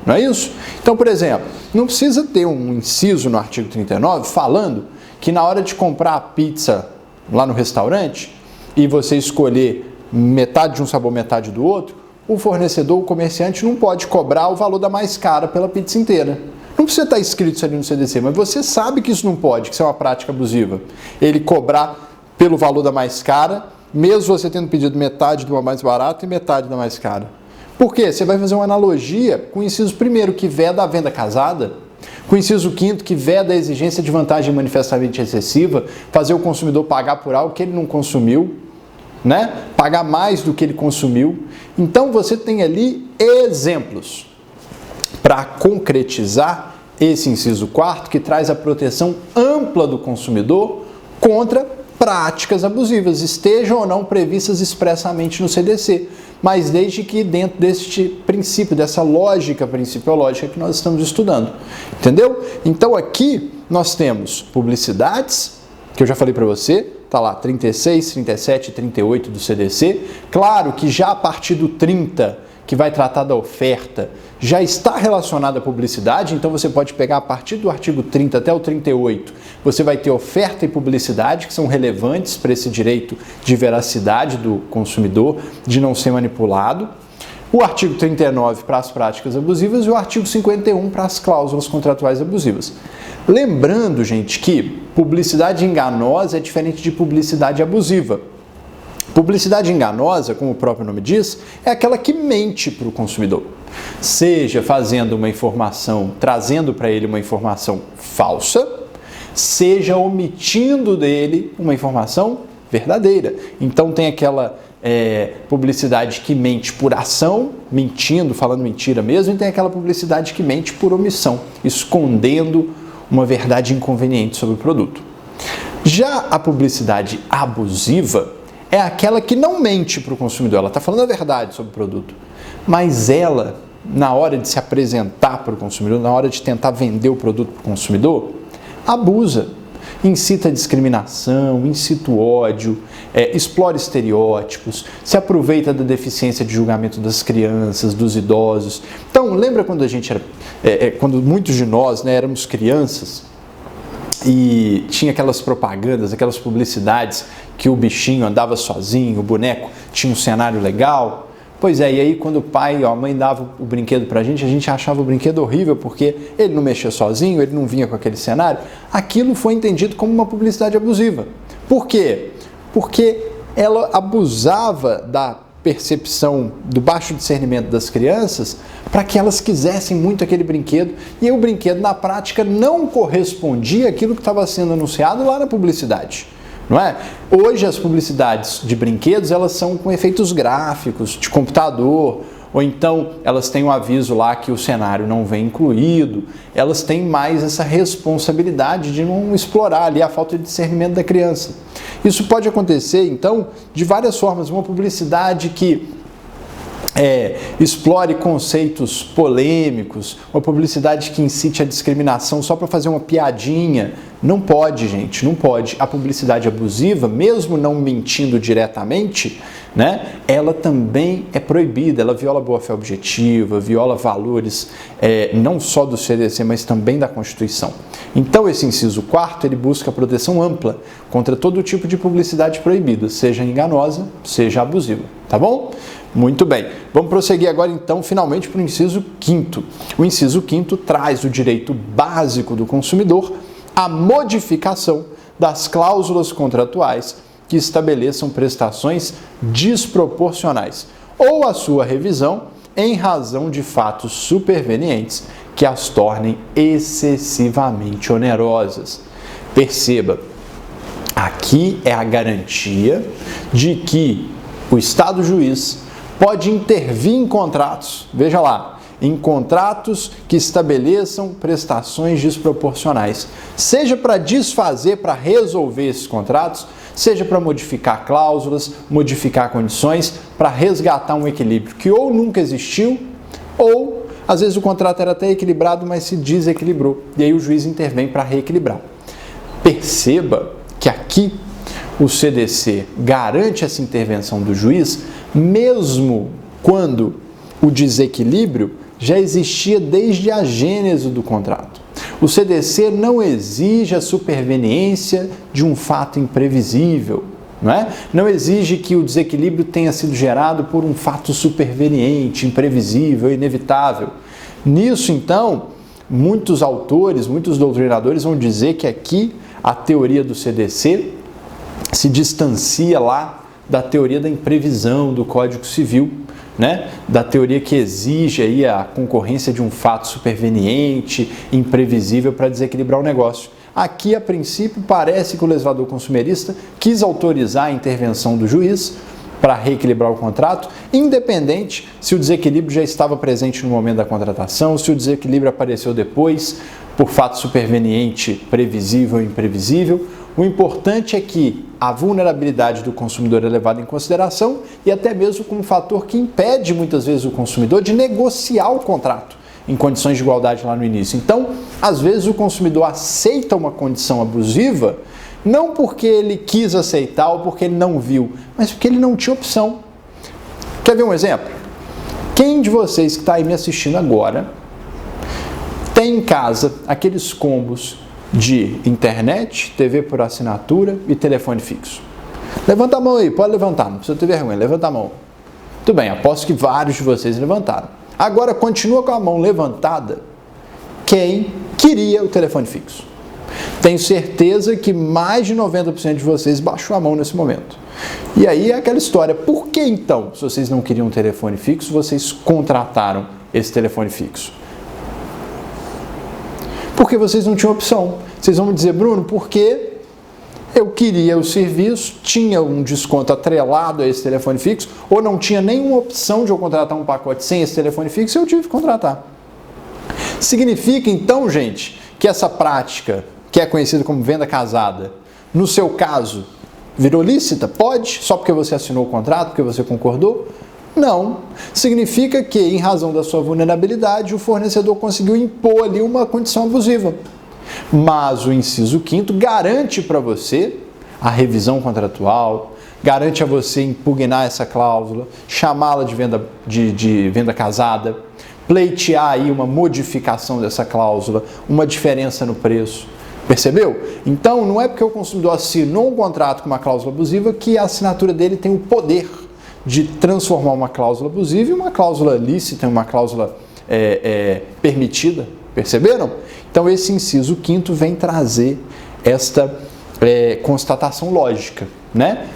Speaker 1: Não é isso? Então, por exemplo, não precisa ter um inciso no artigo 39 falando que na hora de comprar a pizza lá no restaurante e você escolher metade de um sabor, metade do outro, o fornecedor, o comerciante, não pode cobrar o valor da mais cara pela pizza inteira. Não precisa estar escrito isso ali no CDC, mas você sabe que isso não pode, que isso é uma prática abusiva. Ele cobrar pelo valor da mais cara, mesmo você tendo pedido metade de uma mais barata e metade da mais cara. Por quê? Você vai fazer uma analogia com o inciso 1º, que veda a venda casada, com o inciso 5º, que veda a exigência de vantagem manifestamente excessiva, fazer o consumidor pagar por algo que ele não consumiu, né? Pagar mais do que ele consumiu. Então você tem ali exemplos para concretizar esse inciso 4º, que traz a proteção ampla do consumidor contra práticas abusivas, estejam ou não previstas expressamente no CDC, mas desde que dentro deste princípio, dessa lógica principiológica que nós estamos estudando. Entendeu? Então aqui nós temos publicidades, que eu já falei para você, está lá 36, 37 e 38 do CDC. Claro que já a partir do 30, que vai tratar da oferta, já está relacionada à publicidade, então você pode pegar a partir do artigo 30 até o 38, você vai ter oferta e publicidade, que são relevantes para esse direito de veracidade do consumidor, de não ser manipulado. O artigo 39 para as práticas abusivas e o artigo 51 para as cláusulas contratuais abusivas. Lembrando, gente, que publicidade enganosa é diferente de publicidade abusiva. Publicidade enganosa, como o próprio nome diz, é aquela que mente para o consumidor. Seja fazendo uma informação, trazendo para ele uma informação falsa, seja omitindo dele uma informação verdadeira. Então tem aquela publicidade que mente por ação, mentindo, falando mentira mesmo, e tem aquela publicidade que mente por omissão, escondendo uma verdade inconveniente sobre o produto. Já a publicidade abusiva é aquela que não mente para o consumidor, ela está falando a verdade sobre o produto, mas ela, na hora de se apresentar para o consumidor, na hora de tentar vender o produto para o consumidor, abusa, incita a discriminação, incita o ódio, explora estereótipos, se aproveita da deficiência de julgamento das crianças, dos idosos. Então, lembra quando a gente era, quando muitos de nós, né, éramos crianças e tinha aquelas propagandas, aquelas publicidades que o bichinho andava sozinho, o boneco tinha um cenário legal? Pois é, e aí quando o pai ou a mãe dava o brinquedo pra gente, a gente achava o brinquedo horrível porque ele não mexia sozinho, ele não vinha com aquele cenário. Aquilo foi entendido como uma publicidade abusiva. Por quê? Porque ela abusava da percepção, do baixo discernimento das crianças para que elas quisessem muito aquele brinquedo e o brinquedo na prática não correspondia àquilo que estava sendo anunciado lá na publicidade. Não é? Hoje as publicidades de brinquedos, elas são com efeitos gráficos, de computador, ou então elas têm um aviso lá que o cenário não vem incluído, elas têm mais essa responsabilidade de não explorar ali a falta de discernimento da criança. Isso pode acontecer, então, de várias formas. Uma publicidade que explore conceitos polêmicos, uma publicidade que incite a discriminação só para fazer uma piadinha. Não pode, gente, não pode. A publicidade abusiva, mesmo não mentindo diretamente, né, ela também é proibida, ela viola a boa-fé objetiva, viola valores não só do CDC, mas também da Constituição. Então, esse inciso 4º, ele busca proteção ampla contra todo tipo de publicidade proibida, seja enganosa, seja abusiva, tá bom? Muito bem, vamos prosseguir agora então finalmente para o inciso 5º. O inciso 5º traz o direito básico do consumidor à modificação das cláusulas contratuais que estabeleçam prestações desproporcionais ou a sua revisão em razão de fatos supervenientes que as tornem excessivamente onerosas. Perceba, aqui é a garantia de que o Estado juiz pode intervir em contratos, veja lá, em contratos que estabeleçam prestações desproporcionais, seja para desfazer, para resolver esses contratos, seja para modificar cláusulas, modificar condições, para resgatar um equilíbrio que ou nunca existiu, ou às vezes o contrato era até equilibrado, mas se desequilibrou, e aí o juiz intervém para reequilibrar. Perceba que aqui o CDC garante essa intervenção do juiz, mesmo quando o desequilíbrio já existia desde a gênese do contrato. O CDC não exige a superveniência de um fato imprevisível, não exige que o desequilíbrio tenha sido gerado por um fato superveniente, imprevisível, inevitável. Nisso, então, muitos autores, muitos doutrinadores vão dizer que aqui a teoria do CDC se distancia lá da teoria da imprevisão do Código Civil, da teoria que exige aí a concorrência de um fato superveniente, imprevisível para desequilibrar o negócio. Aqui, a princípio, parece que o legislador consumerista quis autorizar a intervenção do juiz para reequilibrar o contrato, independente se o desequilíbrio já estava presente no momento da contratação, se o desequilíbrio apareceu depois, por fato superveniente, previsível ou imprevisível. O importante é que a vulnerabilidade do consumidor é levada em consideração e até mesmo como fator que impede muitas vezes o consumidor de negociar o contrato em condições de igualdade lá no início. Então, às vezes o consumidor aceita uma condição abusiva não porque ele quis aceitar ou porque ele não viu, mas porque ele não tinha opção. Quer ver um exemplo? Quem de vocês que está aí me assistindo agora tem em casa aqueles combos de internet, TV por assinatura e telefone fixo? Levanta a mão aí, pode levantar, não precisa ter vergonha, levanta a mão. Tudo bem, aposto que vários de vocês levantaram. Agora, continua com a mão levantada quem queria o telefone fixo. Tenho certeza que mais de 90% de vocês baixou a mão nesse momento. E aí é aquela história, por que então, se vocês não queriam um telefone fixo, vocês contrataram esse telefone fixo? Porque vocês não tinham opção. Vocês vão me dizer, Bruno, porque eu queria o serviço, tinha um desconto atrelado a esse telefone fixo, ou não tinha nenhuma opção de eu contratar um pacote sem esse telefone fixo, eu tive que contratar. Significa então, gente, que essa prática, que é conhecida como venda casada, no seu caso, virou lícita? Pode? Só porque você assinou o contrato, porque você concordou? Não. Significa que, em razão da sua vulnerabilidade, o fornecedor conseguiu impor ali uma condição abusiva. Mas o inciso 5º garante para você a revisão contratual, garante a você impugnar essa cláusula, chamá-la de venda casada, pleitear aí uma modificação dessa cláusula, uma diferença no preço. Percebeu? Então, não é porque o consumidor assinou um contrato com uma cláusula abusiva que a assinatura dele tem o poder de transformar uma cláusula abusiva em uma cláusula lícita, em uma cláusula permitida. Perceberam? Então, esse inciso 5º vem trazer esta constatação lógica,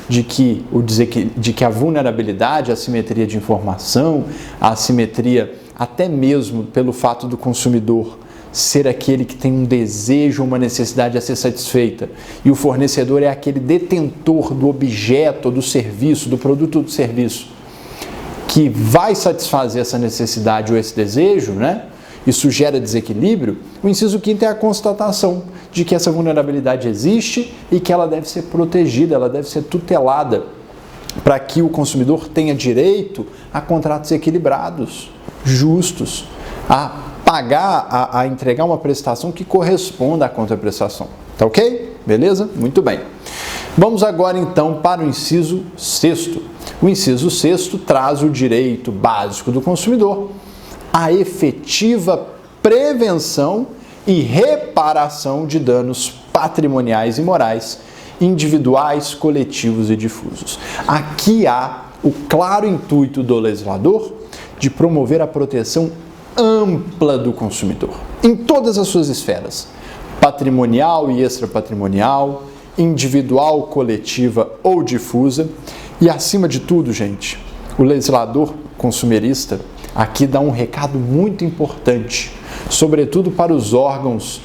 Speaker 1: de que a vulnerabilidade, a assimetria de informação, a assimetria até mesmo pelo fato do consumidor ser aquele que tem um desejo, uma necessidade a ser satisfeita, e o fornecedor é aquele detentor do objeto, do serviço, do produto ou do serviço, que vai satisfazer essa necessidade ou esse desejo, isso gera desequilíbrio. O inciso 5º é a constatação de que essa vulnerabilidade existe e que ela deve ser protegida, ela deve ser tutelada para que o consumidor tenha direito a contratos equilibrados, justos, a pagar, a entregar uma prestação que corresponda à contraprestação. Tá ok? Beleza? Muito bem. Vamos agora então para o inciso 6º. O inciso 6º traz o direito básico do consumidor à efetiva prevenção e reparação de danos patrimoniais e morais, individuais, coletivos e difusos. Aqui há o claro intuito do legislador de promover a proteção ampla do consumidor, em todas as suas esferas, patrimonial e extrapatrimonial, individual, coletiva ou difusa. E acima de tudo, gente, o legislador consumerista aqui dá um recado muito importante, sobretudo para os órgãos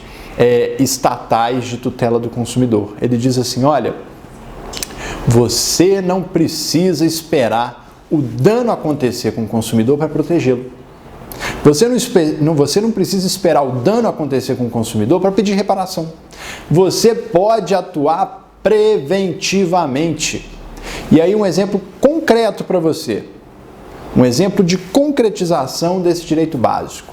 Speaker 1: estatais de tutela do consumidor. Ele diz assim: olha, você não precisa esperar o dano acontecer com o consumidor para protegê-lo. Você não precisa esperar o dano acontecer com o consumidor para pedir reparação. Você pode atuar preventivamente. E aí um exemplo concreto para você, um exemplo de concretização desse direito básico.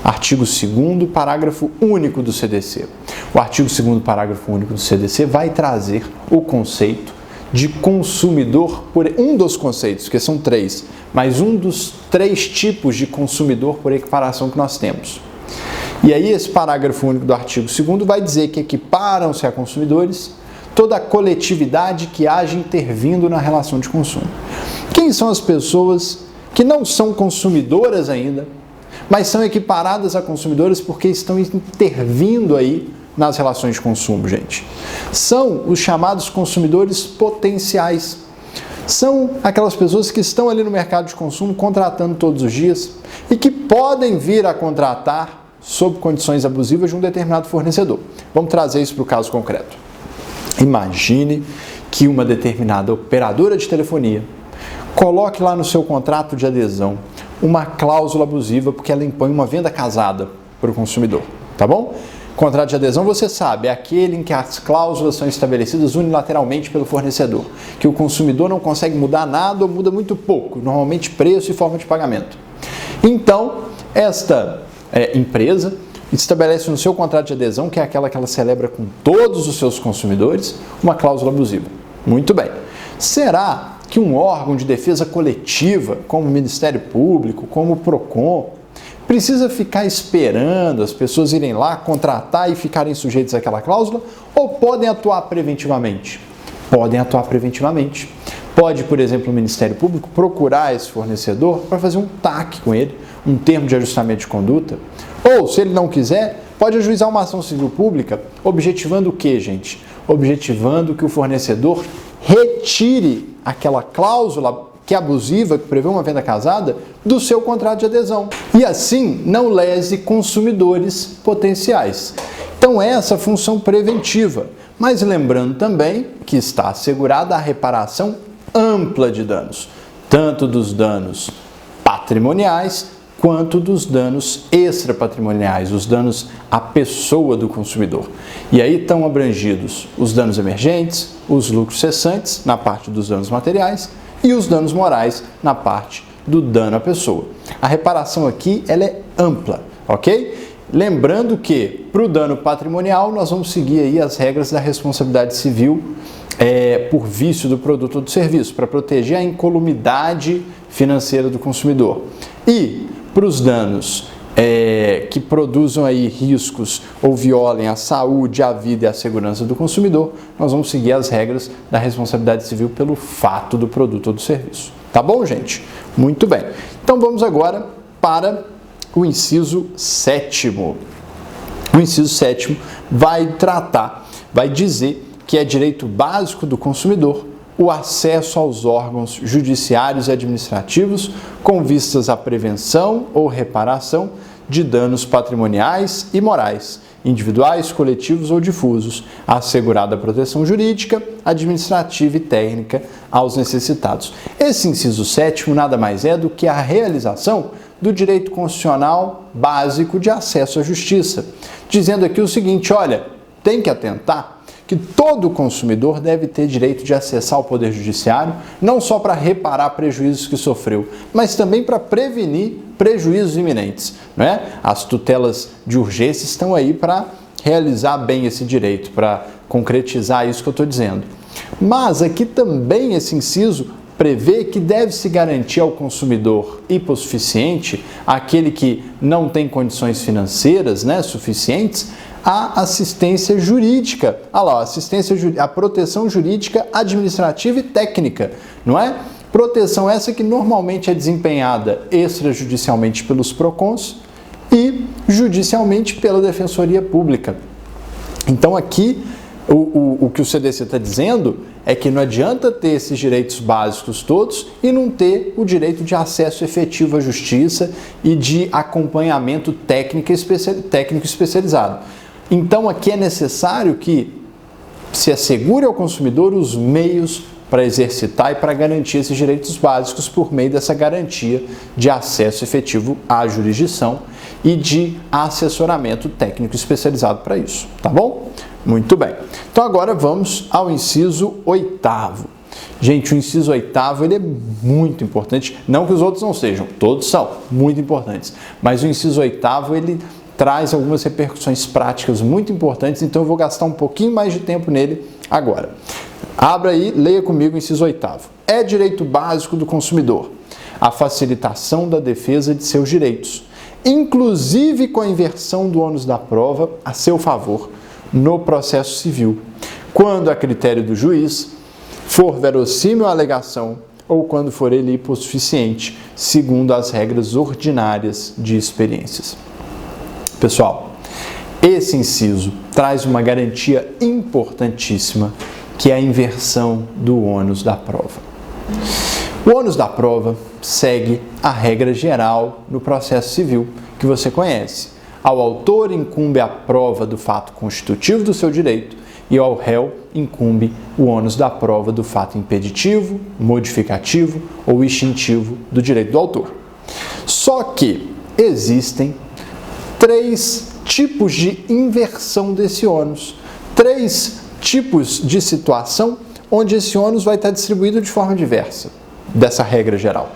Speaker 1: Artigo 2º, parágrafo único do CDC. O artigo 2º, parágrafo único do CDC vai trazer o conceito de consumidor por um dos conceitos, que são 3, mas um dos 3 tipos de consumidor por equiparação que nós temos. E aí esse parágrafo único do artigo 2º vai dizer que equiparam-se a consumidores toda a coletividade que haja intervindo na relação de consumo. Quem são as pessoas que não são consumidoras ainda, mas são equiparadas a consumidores porque estão intervindo aí nas relações de consumo, gente? São os chamados consumidores potenciais. São aquelas pessoas que estão ali no mercado de consumo contratando todos os dias e que podem vir a contratar sob condições abusivas de um determinado fornecedor. Vamos trazer isso para o caso concreto. Imagine que uma determinada operadora de telefonia coloque lá no seu contrato de adesão uma cláusula abusiva porque ela impõe uma venda casada para o consumidor, tá bom? Contrato de adesão, você sabe, é aquele em que as cláusulas são estabelecidas unilateralmente pelo fornecedor, que o consumidor não consegue mudar nada ou muda muito pouco, normalmente preço e forma de pagamento. Então, esta empresa estabelece no seu contrato de adesão, que é aquela que ela celebra com todos os seus consumidores, uma cláusula abusiva. Muito bem. Será que um órgão de defesa coletiva, como o Ministério Público, como o PROCON, precisa ficar esperando as pessoas irem lá contratar e ficarem sujeitos àquela cláusula, ou podem atuar preventivamente? Podem atuar preventivamente. Pode, por exemplo, o Ministério Público procurar esse fornecedor para fazer um TAC com ele, um termo de ajustamento de conduta. Ou, se ele não quiser, pode ajuizar uma ação civil pública, objetivando o quê, gente? Objetivando que o fornecedor retire aquela cláusula que é abusiva, que prevê uma venda casada, do seu contrato de adesão. E assim não lese consumidores potenciais. Então essa é a função preventiva. Mas lembrando também que está assegurada a reparação ampla de danos, tanto dos danos patrimoniais quanto dos danos extrapatrimoniais, os danos à pessoa do consumidor. E aí estão abrangidos os danos emergentes, os lucros cessantes, na parte dos danos materiais, e os danos morais na parte do dano à pessoa. A reparação aqui ela é ampla, ok? Lembrando que para o dano patrimonial nós vamos seguir aí as regras da responsabilidade civil por vício do produto ou do serviço, para proteger a incolumidade financeira do consumidor. E para os danos que produzam aí riscos ou violem a saúde, a vida e a segurança do consumidor, nós vamos seguir as regras da responsabilidade civil pelo fato do produto ou do serviço. Tá bom, gente? Muito bem. Então vamos agora para o inciso 7º. O inciso 7º vai dizer que é direito básico do consumidor o acesso aos órgãos judiciários e administrativos com vistas à prevenção ou reparação de danos patrimoniais e morais, individuais, coletivos ou difusos, assegurada a proteção jurídica, administrativa e técnica aos necessitados. Esse inciso 7º nada mais é do que a realização do direito constitucional básico de acesso à justiça, dizendo aqui o seguinte: olha, tem que atentar que todo consumidor deve ter direito de acessar o Poder Judiciário, não só para reparar prejuízos que sofreu, mas também para prevenir prejuízos iminentes, não é? As tutelas de urgência estão aí para realizar bem esse direito, para concretizar isso que eu estou dizendo. Mas aqui também esse inciso prevê que deve-se garantir ao consumidor hipossuficiente, aquele que não tem condições financeiras, né, suficientes, a assistência jurídica, a proteção jurídica, administrativa e técnica, não é? Proteção essa que normalmente é desempenhada extrajudicialmente pelos PROCONs e judicialmente pela Defensoria Pública. Então aqui o que o CDC está dizendo é que não adianta ter esses direitos básicos todos e não ter o direito de acesso efetivo à justiça e de acompanhamento técnico especializado. Então aqui é necessário que se assegure ao consumidor os meios para exercitar e para garantir esses direitos básicos por meio dessa garantia de acesso efetivo à jurisdição e de assessoramento técnico especializado para isso, tá bom? Muito bem. Então agora vamos ao inciso 8º. Gente, o inciso 8º ele é muito importante, não que os outros não sejam, todos são muito importantes, mas o inciso 8º ele traz algumas repercussões práticas muito importantes, então eu vou gastar um pouquinho mais de tempo nele agora. Abra aí, leia comigo o inciso 8º. É direito básico do consumidor a facilitação da defesa de seus direitos, inclusive com a inversão do ônus da prova a seu favor no processo civil, quando a critério do juiz for verossímil a alegação ou quando for ele hipossuficiente, segundo as regras ordinárias de experiências. Pessoal, esse inciso traz uma garantia importantíssima, que é a inversão do ônus da prova. O ônus da prova segue a regra geral no processo civil, que você conhece. Ao autor incumbe a prova do fato constitutivo do seu direito e ao réu incumbe o ônus da prova do fato impeditivo, modificativo ou extintivo do direito do autor. Só que existem 3 tipos de inversão desse ônus, 3 tipos de situação onde esse ônus vai estar distribuído de forma diversa dessa regra geral.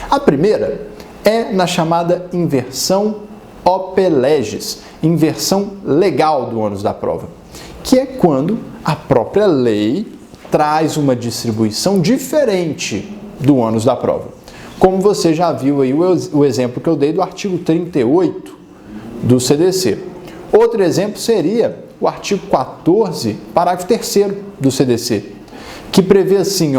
Speaker 1: A primeira é na chamada inversão ope legis, inversão legal do ônus da prova, que é quando a própria lei traz uma distribuição diferente do ônus da prova. Como você já viu aí o exemplo que eu dei do artigo 38 do CDC. Outro exemplo seria o artigo 14, parágrafo 3º do CDC, que prevê assim,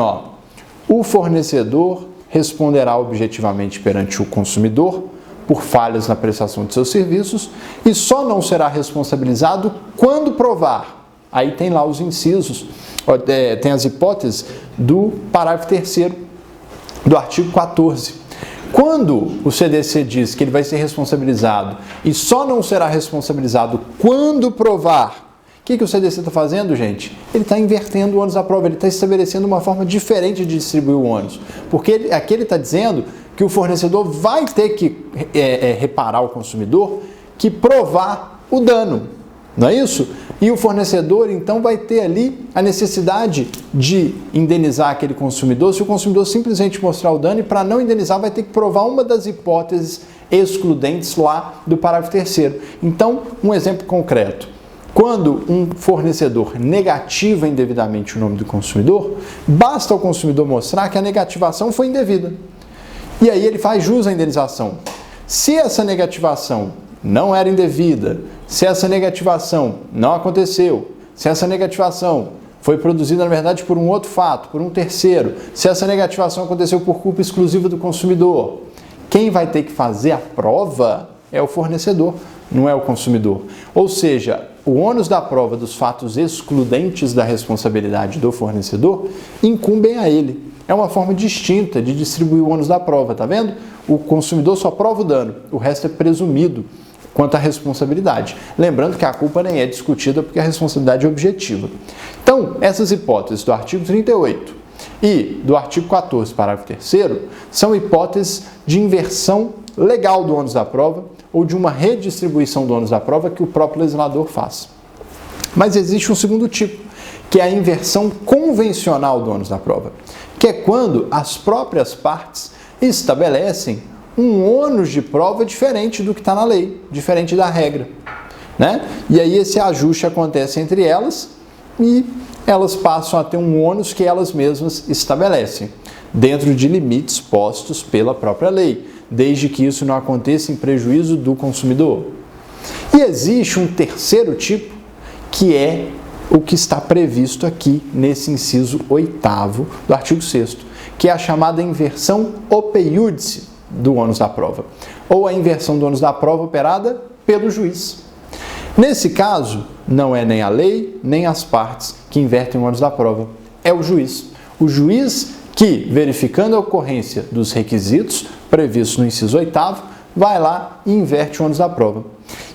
Speaker 1: o fornecedor responderá objetivamente perante o consumidor por falhas na prestação de seus serviços e só não será responsabilizado quando provar. Aí tem lá os incisos, tem as hipóteses do parágrafo 3º do artigo 14. Quando o CDC diz que ele vai ser responsabilizado e só não será responsabilizado quando provar, o que o CDC está fazendo, gente? Ele está invertendo o ônus da prova, ele está estabelecendo uma forma diferente de distribuir o ônus. Porque aqui ele está dizendo que o fornecedor vai ter que reparar ao consumidor que provar o dano, não é isso? E o fornecedor, então, vai ter ali a necessidade de indenizar aquele consumidor se o consumidor simplesmente mostrar o dano, e para não indenizar vai ter que provar uma das hipóteses excludentes lá do parágrafo 3º. Então, um exemplo concreto. Quando um fornecedor negativa indevidamente o nome do consumidor, basta ao consumidor mostrar que a negativação foi indevida. E aí ele faz jus à indenização. Se essa negativação não era indevida, se essa negativação não aconteceu, se essa negativação foi produzida, na verdade, por um outro fato, por um terceiro, se essa negativação aconteceu por culpa exclusiva do consumidor, quem vai ter que fazer a prova é o fornecedor, não é o consumidor. Ou seja, o ônus da prova dos fatos excludentes da responsabilidade do fornecedor incumbem a ele. É uma forma distinta de distribuir o ônus da prova, tá vendo? O consumidor só prova o dano, o resto é presumido quanto à responsabilidade. Lembrando que a culpa nem é discutida porque a responsabilidade é objetiva. Então, essas hipóteses do artigo 38 e do artigo 14, parágrafo 3º, são hipóteses de inversão legal do ônus da prova ou de uma redistribuição do ônus da prova que o próprio legislador faz. Mas existe um segundo tipo, que é a inversão convencional do ônus da prova, que é quando as próprias partes estabelecem um ônus de prova diferente do que está na lei, diferente da regra, né? E aí esse ajuste acontece entre elas e elas passam a ter um ônus que elas mesmas estabelecem, dentro de limites postos pela própria lei, desde que isso não aconteça em prejuízo do consumidor. E existe um terceiro tipo, que é o que está previsto aqui nesse inciso 8º do artigo 6º, que é a chamada inversão ope iudice do ônus da prova, ou a inversão do ônus da prova operada pelo juiz. Nesse caso, não é nem a lei, nem as partes que invertem o ônus da prova, é o juiz. O juiz que, verificando a ocorrência dos requisitos previstos no inciso 8º, vai lá e inverte o ônus da prova.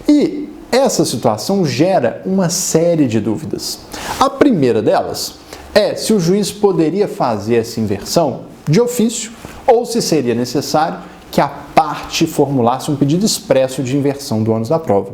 Speaker 1: E essa situação gera uma série de dúvidas. A primeira delas é se o juiz poderia fazer essa inversão de ofício ou se seria necessário que a parte formulasse um pedido expresso de inversão do ônus da prova.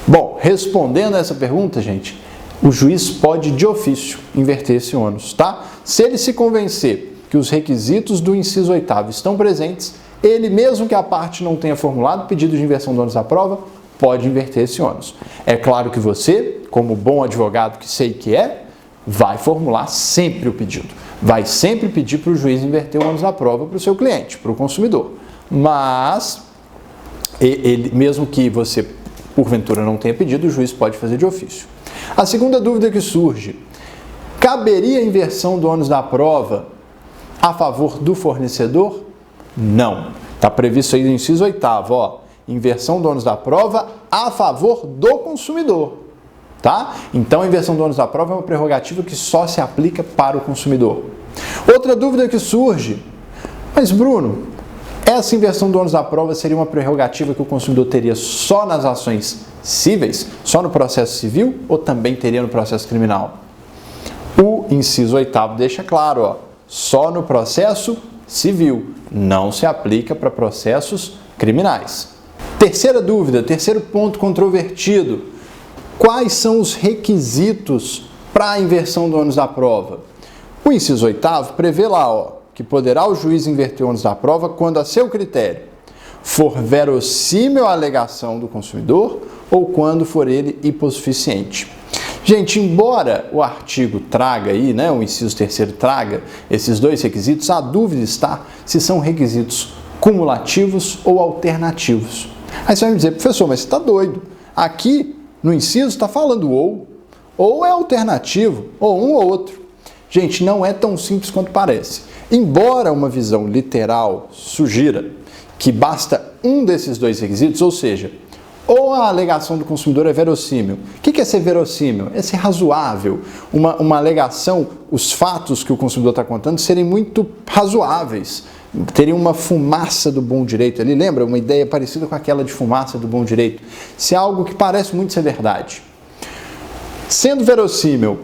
Speaker 1: Bom, respondendo a essa pergunta, gente, o juiz pode de ofício inverter esse ônus, tá? Se ele se convencer que os requisitos do inciso 8º estão presentes, ele, mesmo que a parte não tenha formulado pedido de inversão do ônus da prova, pode inverter esse ônus. É claro que você, como bom advogado que sei que é, vai formular sempre o pedido. Vai sempre pedir para o juiz inverter o ônus da prova para o seu cliente, para o consumidor. Mas, ele, mesmo que você, porventura, não tenha pedido, o juiz pode fazer de ofício. A segunda dúvida que surge: caberia a inversão do ônus da prova a favor do fornecedor? Não. Está previsto aí no inciso 8º, ó, inversão do ônus da prova a favor do consumidor, tá? Então, a inversão do ônus da prova é uma prerrogativa que só se aplica para o consumidor. Outra dúvida que surge: mas Bruno, essa inversão do ônus da prova seria uma prerrogativa que o consumidor teria só nas ações cíveis, só no processo civil, ou também teria no processo criminal? O inciso 8º deixa claro, ó, só no processo civil, não se aplica para processos criminais. Terceira dúvida, terceiro ponto controvertido: quais são os requisitos para a inversão do ônus da prova? O inciso 8º prevê lá, ó, que poderá o juiz inverter o ônus da prova quando, a seu critério, for verossímil a alegação do consumidor ou quando for ele hipossuficiente. Gente, embora o artigo traga aí, né, o inciso 3º traga esses dois requisitos, a dúvida está se são requisitos cumulativos ou alternativos. Aí você vai me dizer: professor, mas você está doido. Aqui no inciso está falando ou é alternativo, ou um ou outro. Gente, não é tão simples quanto parece. Embora uma visão literal sugira que basta um desses dois requisitos, ou seja, ou a alegação do consumidor é verossímil. O que é ser verossímil? É ser razoável. Uma alegação, os fatos que o consumidor está contando serem muito razoáveis, teriam uma fumaça do bom direito ali. Lembra? Uma ideia parecida com aquela de fumaça do bom direito. Se é algo que parece muito ser verdade. Sendo verossímil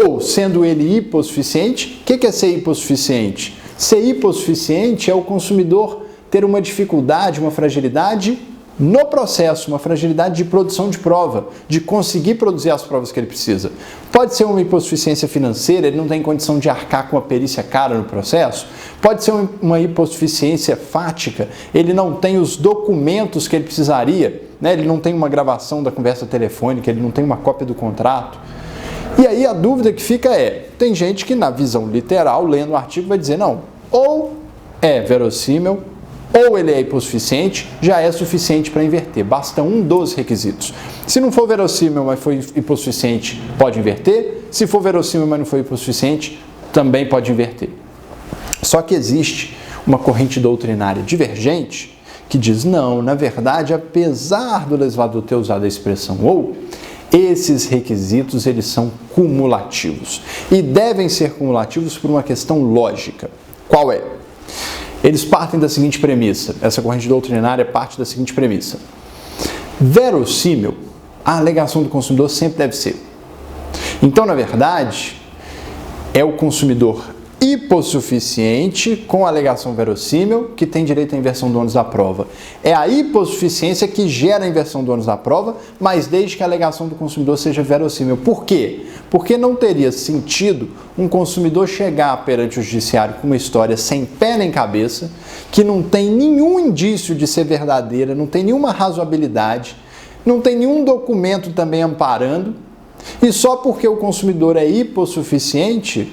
Speaker 1: ou sendo ele hipossuficiente, o que é ser hipossuficiente? Ser hipossuficiente é o consumidor ter uma dificuldade, uma fragilidade no processo, uma fragilidade de produção de prova, de conseguir produzir as provas que ele precisa. Pode ser uma hipossuficiência financeira, ele não tem condição de arcar com uma perícia cara no processo. Pode ser uma hipossuficiência fática, ele não tem os documentos que ele precisaria, né? Ele não tem uma gravação da conversa telefônica, ele não tem uma cópia do contrato. E aí a dúvida que fica é: tem gente que na visão literal, lendo o artigo, vai dizer não, ou é verossímil, ou ele é hipossuficiente, já é suficiente para inverter. Basta um dos requisitos. Se não for verossímil, mas foi hipossuficiente, pode inverter. Se for verossímil, mas não foi hipossuficiente, também pode inverter. Só que existe uma corrente doutrinária divergente que diz não, na verdade, apesar do legislador ter usado a expressão ou, esses requisitos eles são cumulativos e devem ser cumulativos por uma questão lógica. Qual é? Eles partem da seguinte premissa, essa corrente doutrinária parte da seguinte premissa: verossímil, a alegação do consumidor sempre deve ser. Então, na verdade, é o consumidor hipossuficiente com alegação verossímil que tem direito à inversão do ônus da prova. É a hipossuficiência que gera a inversão do ônus da prova, mas desde que a alegação do consumidor seja verossímil. Por quê? Porque não teria sentido um consumidor chegar perante o judiciário com uma história sem pé nem cabeça, que não tem nenhum indício de ser verdadeira, não tem nenhuma razoabilidade, não tem nenhum documento também amparando, e só porque o consumidor é hipossuficiente,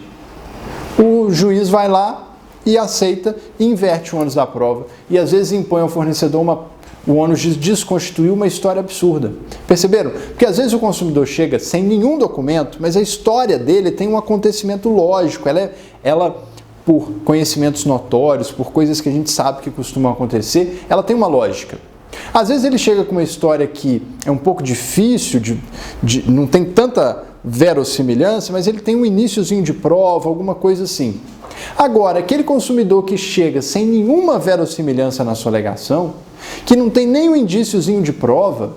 Speaker 1: o juiz vai lá e aceita e inverte o ônus da prova. E às vezes impõe ao fornecedor o ônus de desconstituir uma história absurda. Perceberam? Porque às vezes o consumidor chega sem nenhum documento, mas a história dele tem um acontecimento lógico. Ela por conhecimentos notórios, por coisas que a gente sabe que costumam acontecer, ela tem uma lógica. Às vezes ele chega com uma história que é um pouco difícil, não tem tanta verossimilhança, mas ele tem um iniciozinho de prova, alguma coisa assim. Agora, aquele consumidor que chega sem nenhuma verossimilhança na sua alegação, que não tem nem um indíciozinho de prova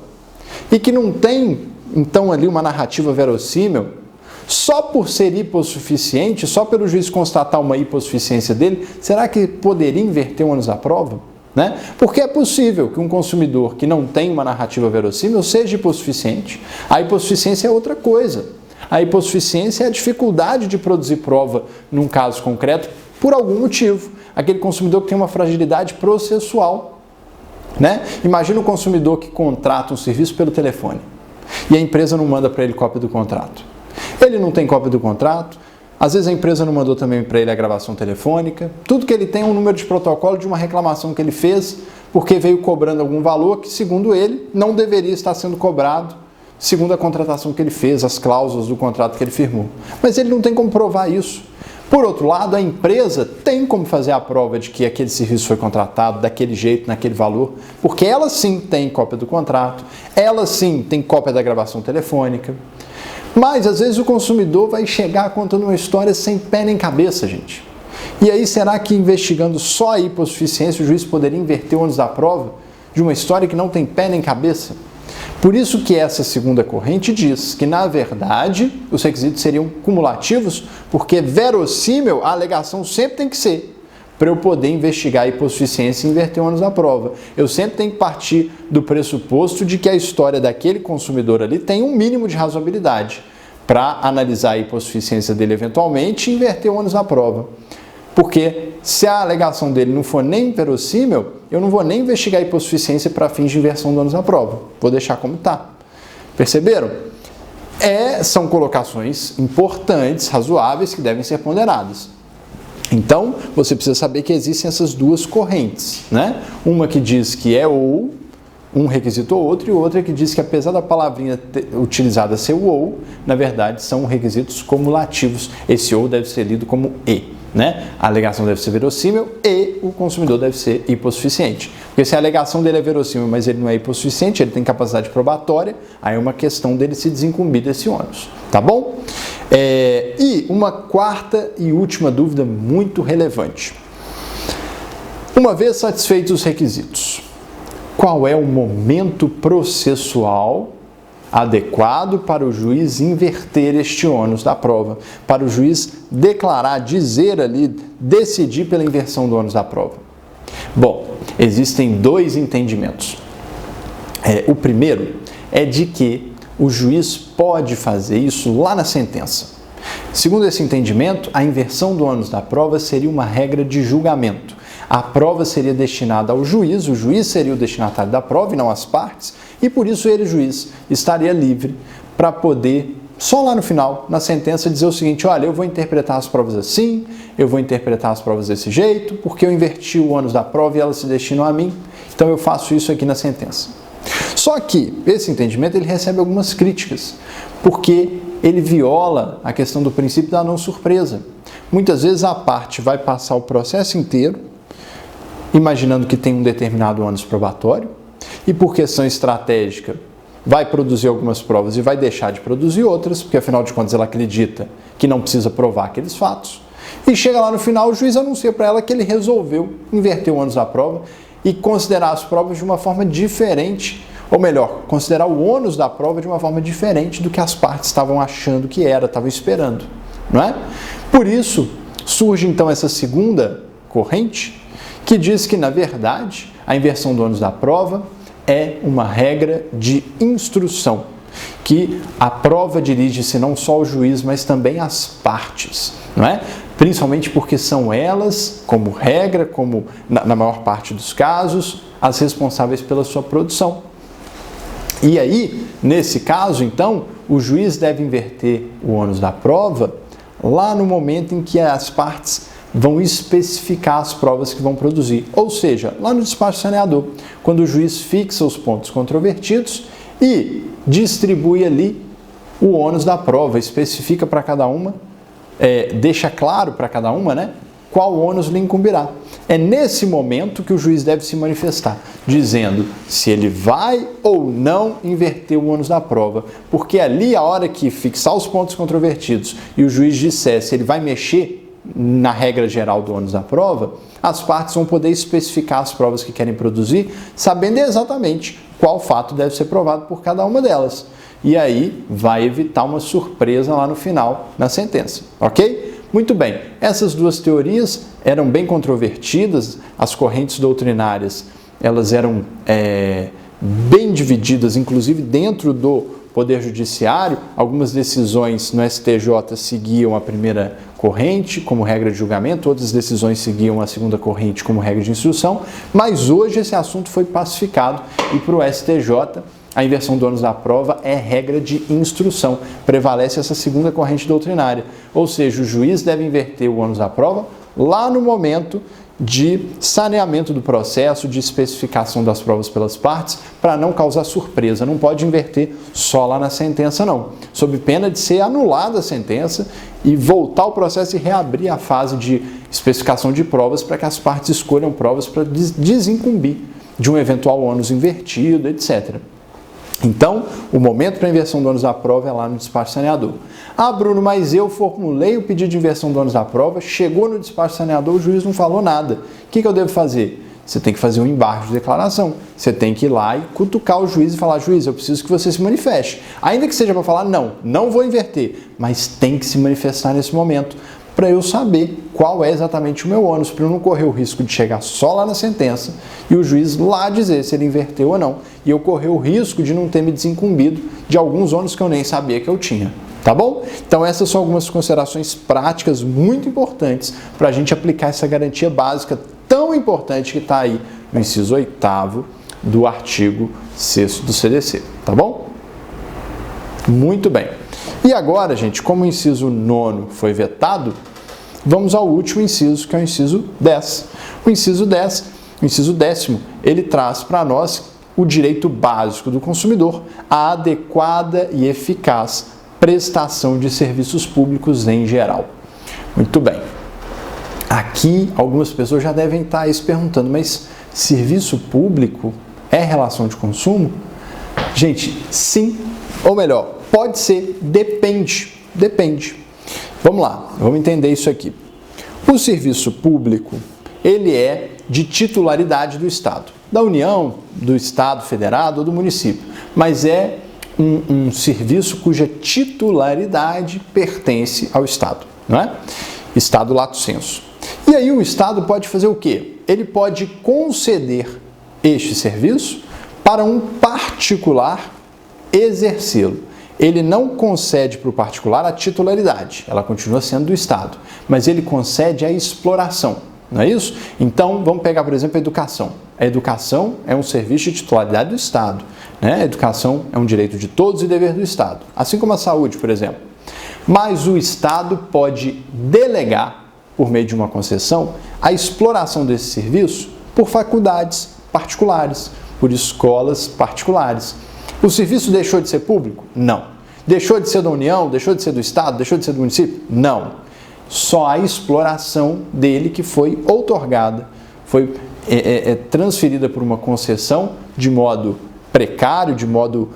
Speaker 1: e que não tem, então, ali uma narrativa verossímil, só por ser hipossuficiente, só pelo juiz constatar uma hipossuficiência dele, será que poderia inverter o ônus da prova? Né? Porque é possível que um consumidor que não tem uma narrativa verossímil seja hipossuficiente. A hipossuficiência é outra coisa. A hipossuficiência é a dificuldade de produzir prova num caso concreto por algum motivo. Aquele consumidor que tem uma fragilidade processual. Né? Imagina o consumidor que contrata um serviço pelo telefone e a empresa não manda para ele cópia do contrato. Ele não tem cópia do contrato, às vezes a empresa não mandou também para ele a gravação telefônica. Tudo que ele tem é um número de protocolo de uma reclamação que ele fez porque veio cobrando algum valor que, segundo ele, não deveria estar sendo cobrado, segundo a contratação que ele fez, as cláusulas do contrato que ele firmou. Mas ele não tem como provar isso. Por outro lado, a empresa tem como fazer a prova de que aquele serviço foi contratado daquele jeito, naquele valor, porque ela sim tem cópia do contrato, ela sim tem cópia da gravação telefônica. Mas, às vezes, o consumidor vai chegar contando uma história sem pé nem cabeça, gente. E aí, será que investigando só a hipossuficiência, o juiz poderia inverter o ônus da prova de uma história que não tem pé nem cabeça? Por isso que essa segunda corrente diz que, na verdade, os requisitos seriam cumulativos, porque verossímil a alegação sempre tem que ser, para eu poder investigar a hipossuficiência e inverter o ônus da prova. Eu sempre tenho que partir do pressuposto de que a história daquele consumidor ali tem um mínimo de razoabilidade para analisar a hipossuficiência dele eventualmente e inverter o ônus da prova. Porque se a alegação dele não for nem verossímil, eu não vou nem investigar a hipossuficiência para fins de inversão do ônus da prova. Vou deixar como está. Perceberam? São colocações importantes, razoáveis, que devem ser ponderadas. Então, você precisa saber que existem essas duas correntes, né? Uma que diz que é ou, um requisito ou outro, e outra que diz que, apesar da palavrinha utilizada ser o ou, na verdade são requisitos cumulativos. Esse ou deve ser lido como e, né? A alegação deve ser verossímil e o consumidor deve ser hipossuficiente. Porque se a alegação dele é verossímil, mas ele não é hipossuficiente, ele tem capacidade probatória, aí é uma questão dele se desincumbir desse ônus, tá bom? E uma quarta e última dúvida muito relevante. Uma vez satisfeitos os requisitos, qual é o momento processual adequado para o juiz inverter este ônus da prova, para o juiz declarar, dizer ali, decidir pela inversão do ônus da prova? Bom, existem dois entendimentos. O primeiro é de que o juiz pode fazer isso lá na sentença. Segundo esse entendimento, a inversão do ônus da prova seria uma regra de julgamento. A prova seria destinada ao juiz, o juiz seria o destinatário da prova e não as partes, e por isso ele, juiz, estaria livre para poder, só lá no final, na sentença, dizer o seguinte: olha, eu vou interpretar as provas assim, eu vou interpretar as provas desse jeito, porque eu inverti o ônus da prova e elas se destinam a mim, então eu faço isso aqui na sentença. Só que esse entendimento ele recebe algumas críticas, porque ele viola a questão do princípio da não surpresa. Muitas vezes a parte vai passar o processo inteiro imaginando que tem um determinado ônus probatório e, por questão estratégica, vai produzir algumas provas e vai deixar de produzir outras, porque afinal de contas ela acredita que não precisa provar aqueles fatos. E chega lá no final, o juiz anuncia para ela que ele resolveu inverter o ônus da prova e considerar as provas de uma forma diferente, ou melhor, considerar o ônus da prova de uma forma diferente do que as partes estavam achando que era, estavam esperando, não é? Por isso, surge então essa segunda corrente, que diz que, na verdade, a inversão do ônus da prova é uma regra de instrução, que a prova dirige-se não só ao juiz, mas também às partes, não é? Principalmente porque são elas, como regra, como na maior parte dos casos, as responsáveis pela sua produção. E aí, nesse caso, então, o juiz deve inverter o ônus da prova lá no momento em que as partes vão especificar as provas que vão produzir. Ou seja, lá no despacho saneador, quando o juiz fixa os pontos controvertidos e distribui ali o ônus da prova, especifica para cada uma, deixa claro para cada uma, né, qual ônus lhe incumbirá. É nesse momento que o juiz deve se manifestar, dizendo se ele vai ou não inverter o ônus da prova, porque ali, a hora que fixar os pontos controvertidos e o juiz disser se ele vai mexer na regra geral do ônus da prova, as partes vão poder especificar as provas que querem produzir, sabendo exatamente qual fato deve ser provado por cada uma delas. E aí vai evitar uma surpresa lá no final, na sentença, ok? Muito bem, essas duas teorias eram bem controvertidas, as correntes doutrinárias, elas eram bem divididas, inclusive dentro do Poder Judiciário. Algumas decisões no STJ seguiam a primeira corrente como regra de julgamento, outras decisões seguiam a segunda corrente como regra de instrução, mas hoje esse assunto foi pacificado e para o STJ a inversão do ônus da prova é regra de instrução, prevalece essa segunda corrente doutrinária, ou seja, o juiz deve inverter o ônus da prova lá no momento de saneamento do processo, de especificação das provas pelas partes, para não causar surpresa. Não pode inverter só lá na sentença, não. Sob pena de ser anulada a sentença e voltar ao processo e reabrir a fase de especificação de provas para que as partes escolham provas para desincumbir de um eventual ônus invertido, etc. Então, o momento para a inversão do ônus da prova é lá no despacho saneador. Ah, Bruno, mas eu formulei o pedido de inversão do ônus da prova, chegou no despacho saneador, o juiz não falou nada. O que eu devo fazer? Você tem que fazer um embargo de declaração. Você tem que ir lá e cutucar o juiz e falar: juiz, eu preciso que você se manifeste. Ainda que seja para falar: não vou inverter, mas tem que se manifestar nesse momento, para eu saber qual é exatamente o meu ônus, para eu não correr o risco de chegar só lá na sentença e o juiz lá dizer se ele inverteu ou não, e eu correr o risco de não ter me desincumbido de alguns ônus que eu nem sabia que eu tinha. Tá bom? Então essas são algumas considerações práticas muito importantes para a gente aplicar essa garantia básica tão importante que está aí no inciso 8º do artigo 6º do CDC. Tá bom? Muito bem. E agora, gente, como o inciso 9º foi vetado, vamos ao último inciso, que é o inciso 10. O inciso 10, o inciso 10º, ele traz para nós o direito básico do consumidor, a adequada e eficaz prestação de serviços públicos em geral. Muito bem. Aqui, algumas pessoas já devem estar se perguntando, mas serviço público é relação de consumo? Gente, sim, ou melhor, pode ser, depende. Vamos lá, vamos entender isso aqui. O serviço público, ele é de titularidade do Estado, da União, do Estado federado ou do município, mas é um serviço cuja titularidade pertence ao Estado, não é? Estado lato sensu. E aí o Estado pode fazer o quê? Ele pode conceder este serviço para um particular exercê-lo. Ele não concede para o particular a titularidade, ela continua sendo do Estado, mas ele concede a exploração, não é isso? Então, vamos pegar, por exemplo, a educação. A educação é um serviço de titularidade do Estado, né? A educação é um direito de todos e dever do Estado, assim como a saúde, por exemplo. Mas o Estado pode delegar, por meio de uma concessão, a exploração desse serviço por faculdades particulares, por escolas particulares. O serviço deixou de ser público? Não. Deixou de ser da União? Deixou de ser do Estado? Deixou de ser do município? Não. Só a exploração dele que foi outorgada, foi transferida por uma concessão de modo precário, de modo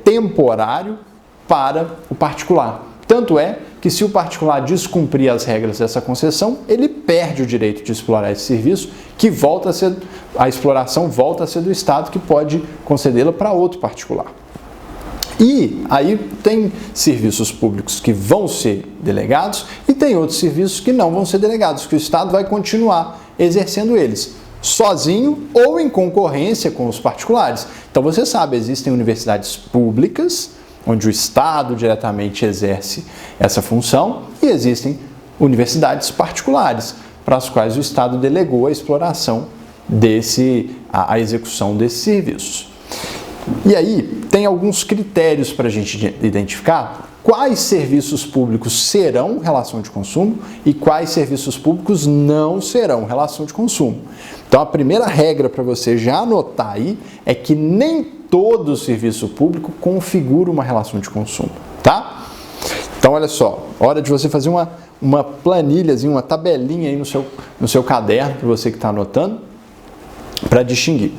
Speaker 1: temporário para o particular. Tanto é que se o particular descumprir as regras dessa concessão, ele perde o direito de explorar esse serviço, que volta a ser, a exploração volta a ser do Estado, que pode concedê-la para outro particular. E aí tem serviços públicos que vão ser delegados e tem outros serviços que não vão ser delegados, que o Estado vai continuar exercendo eles, sozinho ou em concorrência com os particulares. Então você sabe, existem universidades públicas, onde o Estado diretamente exerce essa função, e existem universidades particulares, para as quais o Estado delegou a exploração a execução desses serviços. E aí, tem alguns critérios para a gente identificar quais serviços públicos serão relação de consumo e quais serviços públicos não serão relação de consumo. Então, a primeira regra para você já anotar aí é que nem todo serviço público configura uma relação de consumo, tá? Então, olha só, hora de você fazer uma planilhazinha, uma tabelinha aí no seu caderno, para você que está anotando, para distinguir.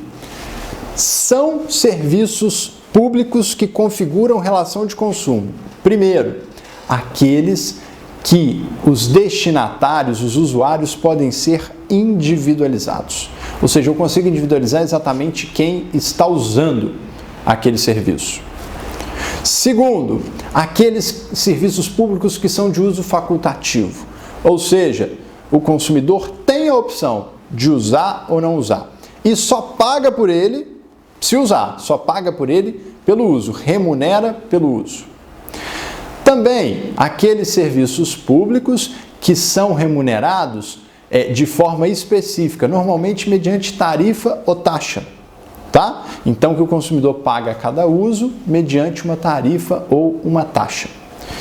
Speaker 1: São serviços públicos que configuram relação de consumo. Primeiro, aqueles que os destinatários, os usuários, podem ser individualizados. Ou seja, eu consigo individualizar exatamente quem está usando aquele serviço. Segundo, aqueles serviços públicos que são de uso facultativo. Ou seja, o consumidor tem a opção de usar ou não usar. E só paga por ele se usar, só paga por ele pelo uso, remunera pelo uso. Também aqueles serviços públicos que são remunerados de forma específica, normalmente mediante tarifa ou taxa, tá? Então que o consumidor paga a cada uso mediante uma tarifa ou uma taxa.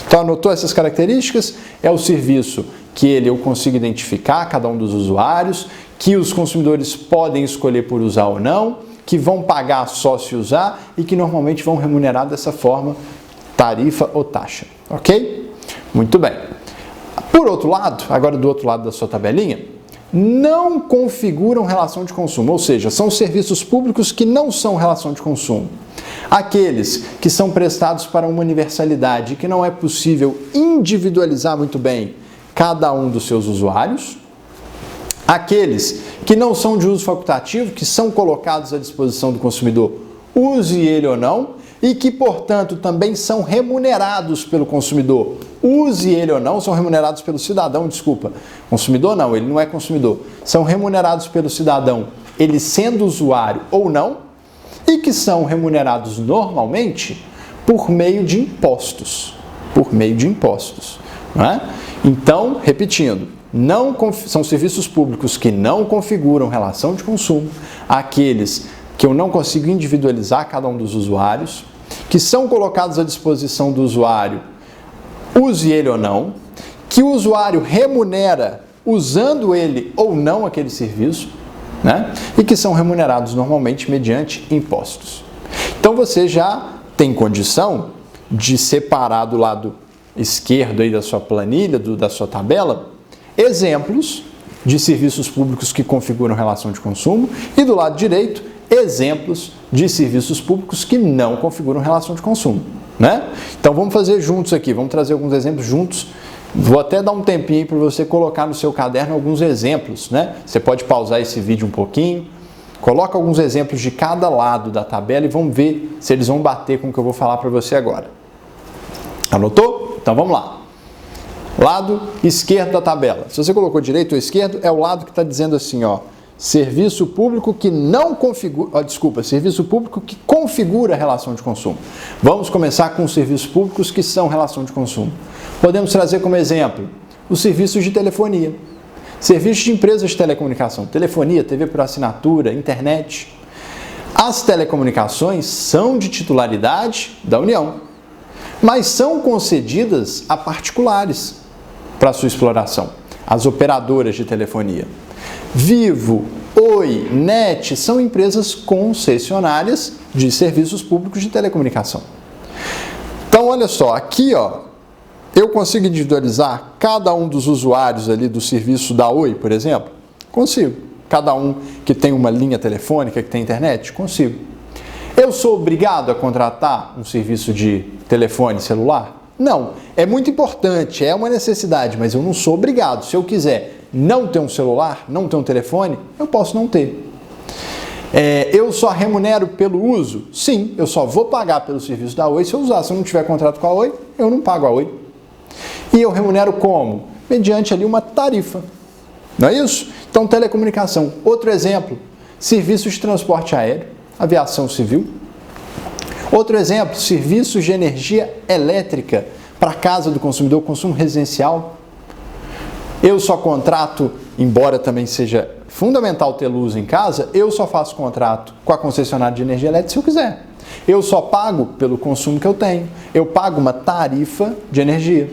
Speaker 1: Então anotou essas características? É o serviço que eu consigo identificar cada um dos usuários, que os consumidores podem escolher por usar ou não, que vão pagar só se usar e que normalmente vão remunerar dessa forma, tarifa ou taxa, ok? Muito bem. Por outro lado, agora do outro lado da sua tabelinha, não configuram relação de consumo, ou seja, são serviços públicos que não são relação de consumo. Aqueles que são prestados para uma universalidade e que não é possível individualizar muito bem cada um dos seus usuários. Aqueles que não são de uso facultativo, que são colocados à disposição do consumidor, use ele ou não, e que, portanto, também são remunerados pelo consumidor, use ele ou não, são remunerados pelo cidadão, desculpa. Consumidor não, ele não é consumidor. São remunerados pelo cidadão, ele sendo usuário ou não, e que são remunerados normalmente por meio de impostos. Por meio de impostos. Não é? Então, repetindo, são serviços públicos que não configuram relação de consumo, aqueles que eu não consigo individualizar cada um dos usuários, que são colocados à disposição do usuário, use ele ou não, que o usuário remunera usando ele ou não aquele serviço, né? E que são remunerados normalmente mediante impostos. Então você já tem condição de separar do lado esquerdo aí da sua planilha, da sua tabela, exemplos de serviços públicos que configuram relação de consumo e do lado direito, exemplos de serviços públicos que não configuram relação de consumo, né? Então vamos fazer juntos aqui, vamos trazer alguns exemplos juntos. Vou até dar um tempinho para você colocar no seu caderno alguns exemplos, né? Você pode pausar esse vídeo um pouquinho, coloca alguns exemplos de cada lado da tabela e vamos ver se eles vão bater com o que eu vou falar para você agora. Anotou? Então vamos lá. Lado esquerdo da tabela. Se você colocou direito ou esquerdo, é o lado que está dizendo assim, ó, serviço público que não configura, serviço público que configura relação de consumo. Vamos começar com os serviços públicos que são relação de consumo. Podemos trazer como exemplo os serviços de telefonia, serviços de empresas de telecomunicação, telefonia, TV por assinatura, internet. As telecomunicações são de titularidade da União, mas são concedidas a particulares para sua exploração, as operadoras de telefonia. Vivo, Oi, NET são empresas concessionárias de serviços públicos de telecomunicação. Então, olha só, aqui ó, eu consigo individualizar cada um dos usuários ali do serviço da Oi, por exemplo? Consigo. Cada um que tem uma linha telefônica, que tem internet? Consigo. Eu sou obrigado a contratar um serviço de telefone celular? Não. É muito importante, é uma necessidade, mas eu não sou obrigado. Se eu quiser não ter um celular, não ter um telefone, eu posso não ter. Eu só remunero pelo uso? Sim, eu só vou pagar pelo serviço da Oi se eu usar. Se eu não tiver contrato com a Oi, eu não pago a Oi. E eu remunero como? Mediante ali uma tarifa. Não é isso? Então, telecomunicação. Outro exemplo, serviços de transporte aéreo, aviação civil. Outro exemplo, serviços de energia elétrica para a casa do consumidor, consumo residencial. Eu só contrato, embora também seja fundamental ter luz em casa, eu só faço contrato com a concessionária de energia elétrica se eu quiser. Eu só pago pelo consumo que eu tenho. Eu pago uma tarifa de energia.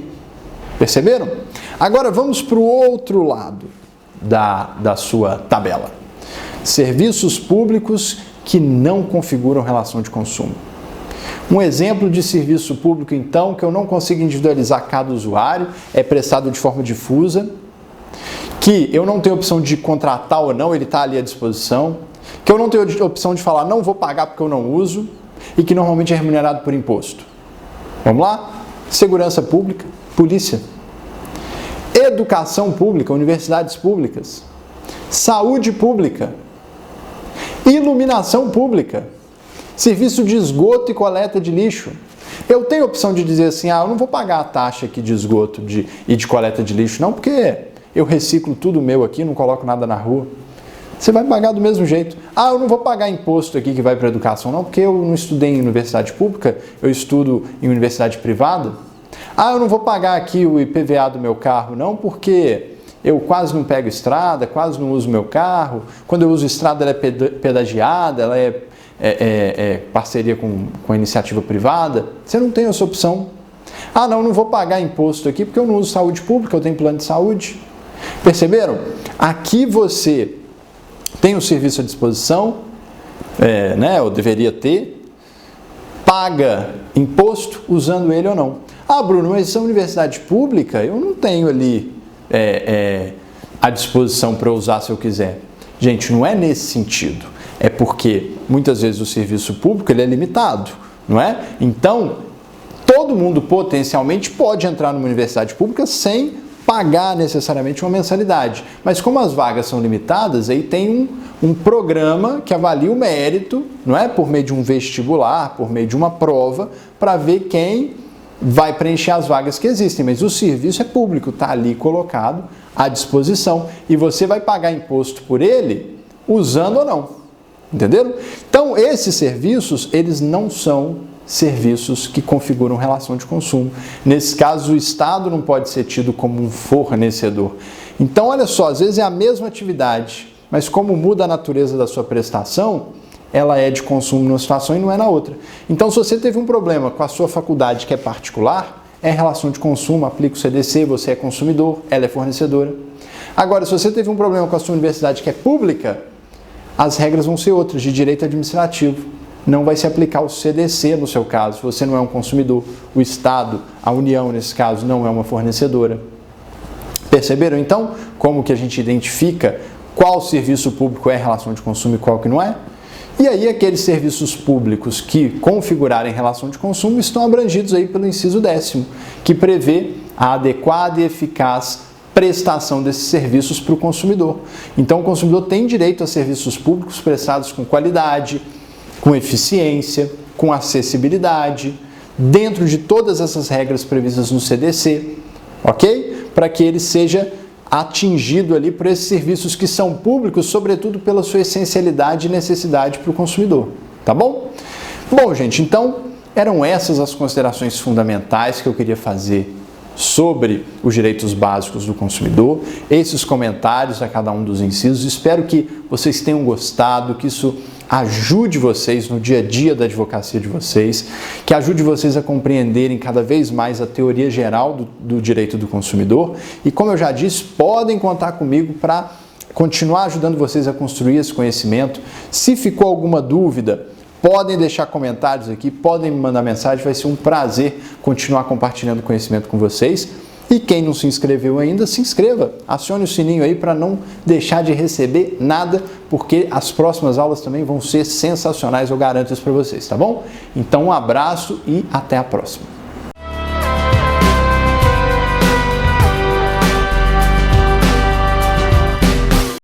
Speaker 1: Perceberam? Agora vamos para o outro lado da sua tabela. Serviços públicos que não configuram relação de consumo. Um exemplo de serviço público, então, que eu não consigo individualizar cada usuário, é prestado de forma difusa, que eu não tenho opção de contratar ou não, ele está ali à disposição, que eu não tenho opção de falar não vou pagar porque eu não uso, e que normalmente é remunerado por imposto. Vamos lá? Segurança pública, polícia. Educação pública, universidades públicas. Saúde pública. Iluminação pública. Serviço de esgoto e coleta de lixo. Eu tenho a opção de dizer assim, eu não vou pagar a taxa aqui de esgoto e de coleta de lixo, não, porque eu reciclo tudo meu aqui, não coloco nada na rua. Você vai pagar do mesmo jeito. Eu não vou pagar imposto aqui que vai para a educação, não, porque eu não estudei em universidade pública, eu estudo em universidade privada. Eu não vou pagar aqui o IPVA do meu carro, não, porque eu quase não pego estrada, quase não uso meu carro. Quando eu uso estrada, ela é pedagiada, ela é parceria com a iniciativa privada. Você não tem essa opção. Não vou pagar imposto aqui porque eu não uso saúde pública, eu tenho plano de saúde. Perceberam? Aqui você tem o serviço à disposição, ou deveria ter, paga imposto usando ele ou não. Bruno, mas essa universidade pública eu não tenho ali à disposição para usar se eu quiser. Gente, não é nesse sentido. É porque muitas vezes o serviço público ele é limitado, não é? Então, todo mundo potencialmente pode entrar numa universidade pública sem pagar necessariamente uma mensalidade. Mas como as vagas são limitadas, aí tem um programa que avalia o mérito, não é? Por meio de um vestibular, por meio de uma prova, para ver quem vai preencher as vagas que existem. Mas o serviço é público, está ali colocado à disposição e você vai pagar imposto por ele usando ou não. Entenderam? Então, esses serviços, eles não são serviços que configuram relação de consumo. Nesse caso, o Estado não pode ser tido como um fornecedor. Então, olha só, às vezes é a mesma atividade, mas como muda a natureza da sua prestação, ela é de consumo numa situação e não é na outra. Então, se você teve um problema com a sua faculdade que é particular, é relação de consumo, aplica o CDC, você é consumidor, ela é fornecedora. Agora, se você teve um problema com a sua universidade que é pública, as regras vão ser outras, de direito administrativo. Não vai se aplicar o CDC no seu caso, você não é um consumidor. O Estado, a União nesse caso, não é uma fornecedora. Perceberam então como que a gente identifica qual serviço público é relação de consumo e qual que não é? E aí aqueles serviços públicos que configurarem relação de consumo estão abrangidos aí pelo inciso 10º, que prevê a adequada e eficaz prestação desses serviços para o consumidor. Então o consumidor tem direito a serviços públicos prestados com qualidade, com eficiência, com acessibilidade, dentro de todas essas regras previstas no CDC, ok? Para que ele seja atingido ali por esses serviços que são públicos, sobretudo pela sua essencialidade e necessidade para o consumidor, tá bom? Bom, gente, então eram essas as considerações fundamentais que eu queria fazer sobre os direitos básicos do consumidor, esses comentários a cada um dos incisos. Espero que vocês tenham gostado, que isso ajude vocês no dia a dia da advocacia de vocês, que ajude vocês a compreenderem cada vez mais a teoria geral do direito do consumidor. E como eu já disse, podem contar comigo para continuar ajudando vocês a construir esse conhecimento. Se ficou alguma dúvida, podem deixar comentários aqui, podem me mandar mensagem, vai ser um prazer continuar compartilhando conhecimento com vocês. E quem não se inscreveu ainda, se inscreva, acione o sininho aí para não deixar de receber nada, porque as próximas aulas também vão ser sensacionais, eu garanto isso para vocês, tá bom? Então um abraço e até a próxima.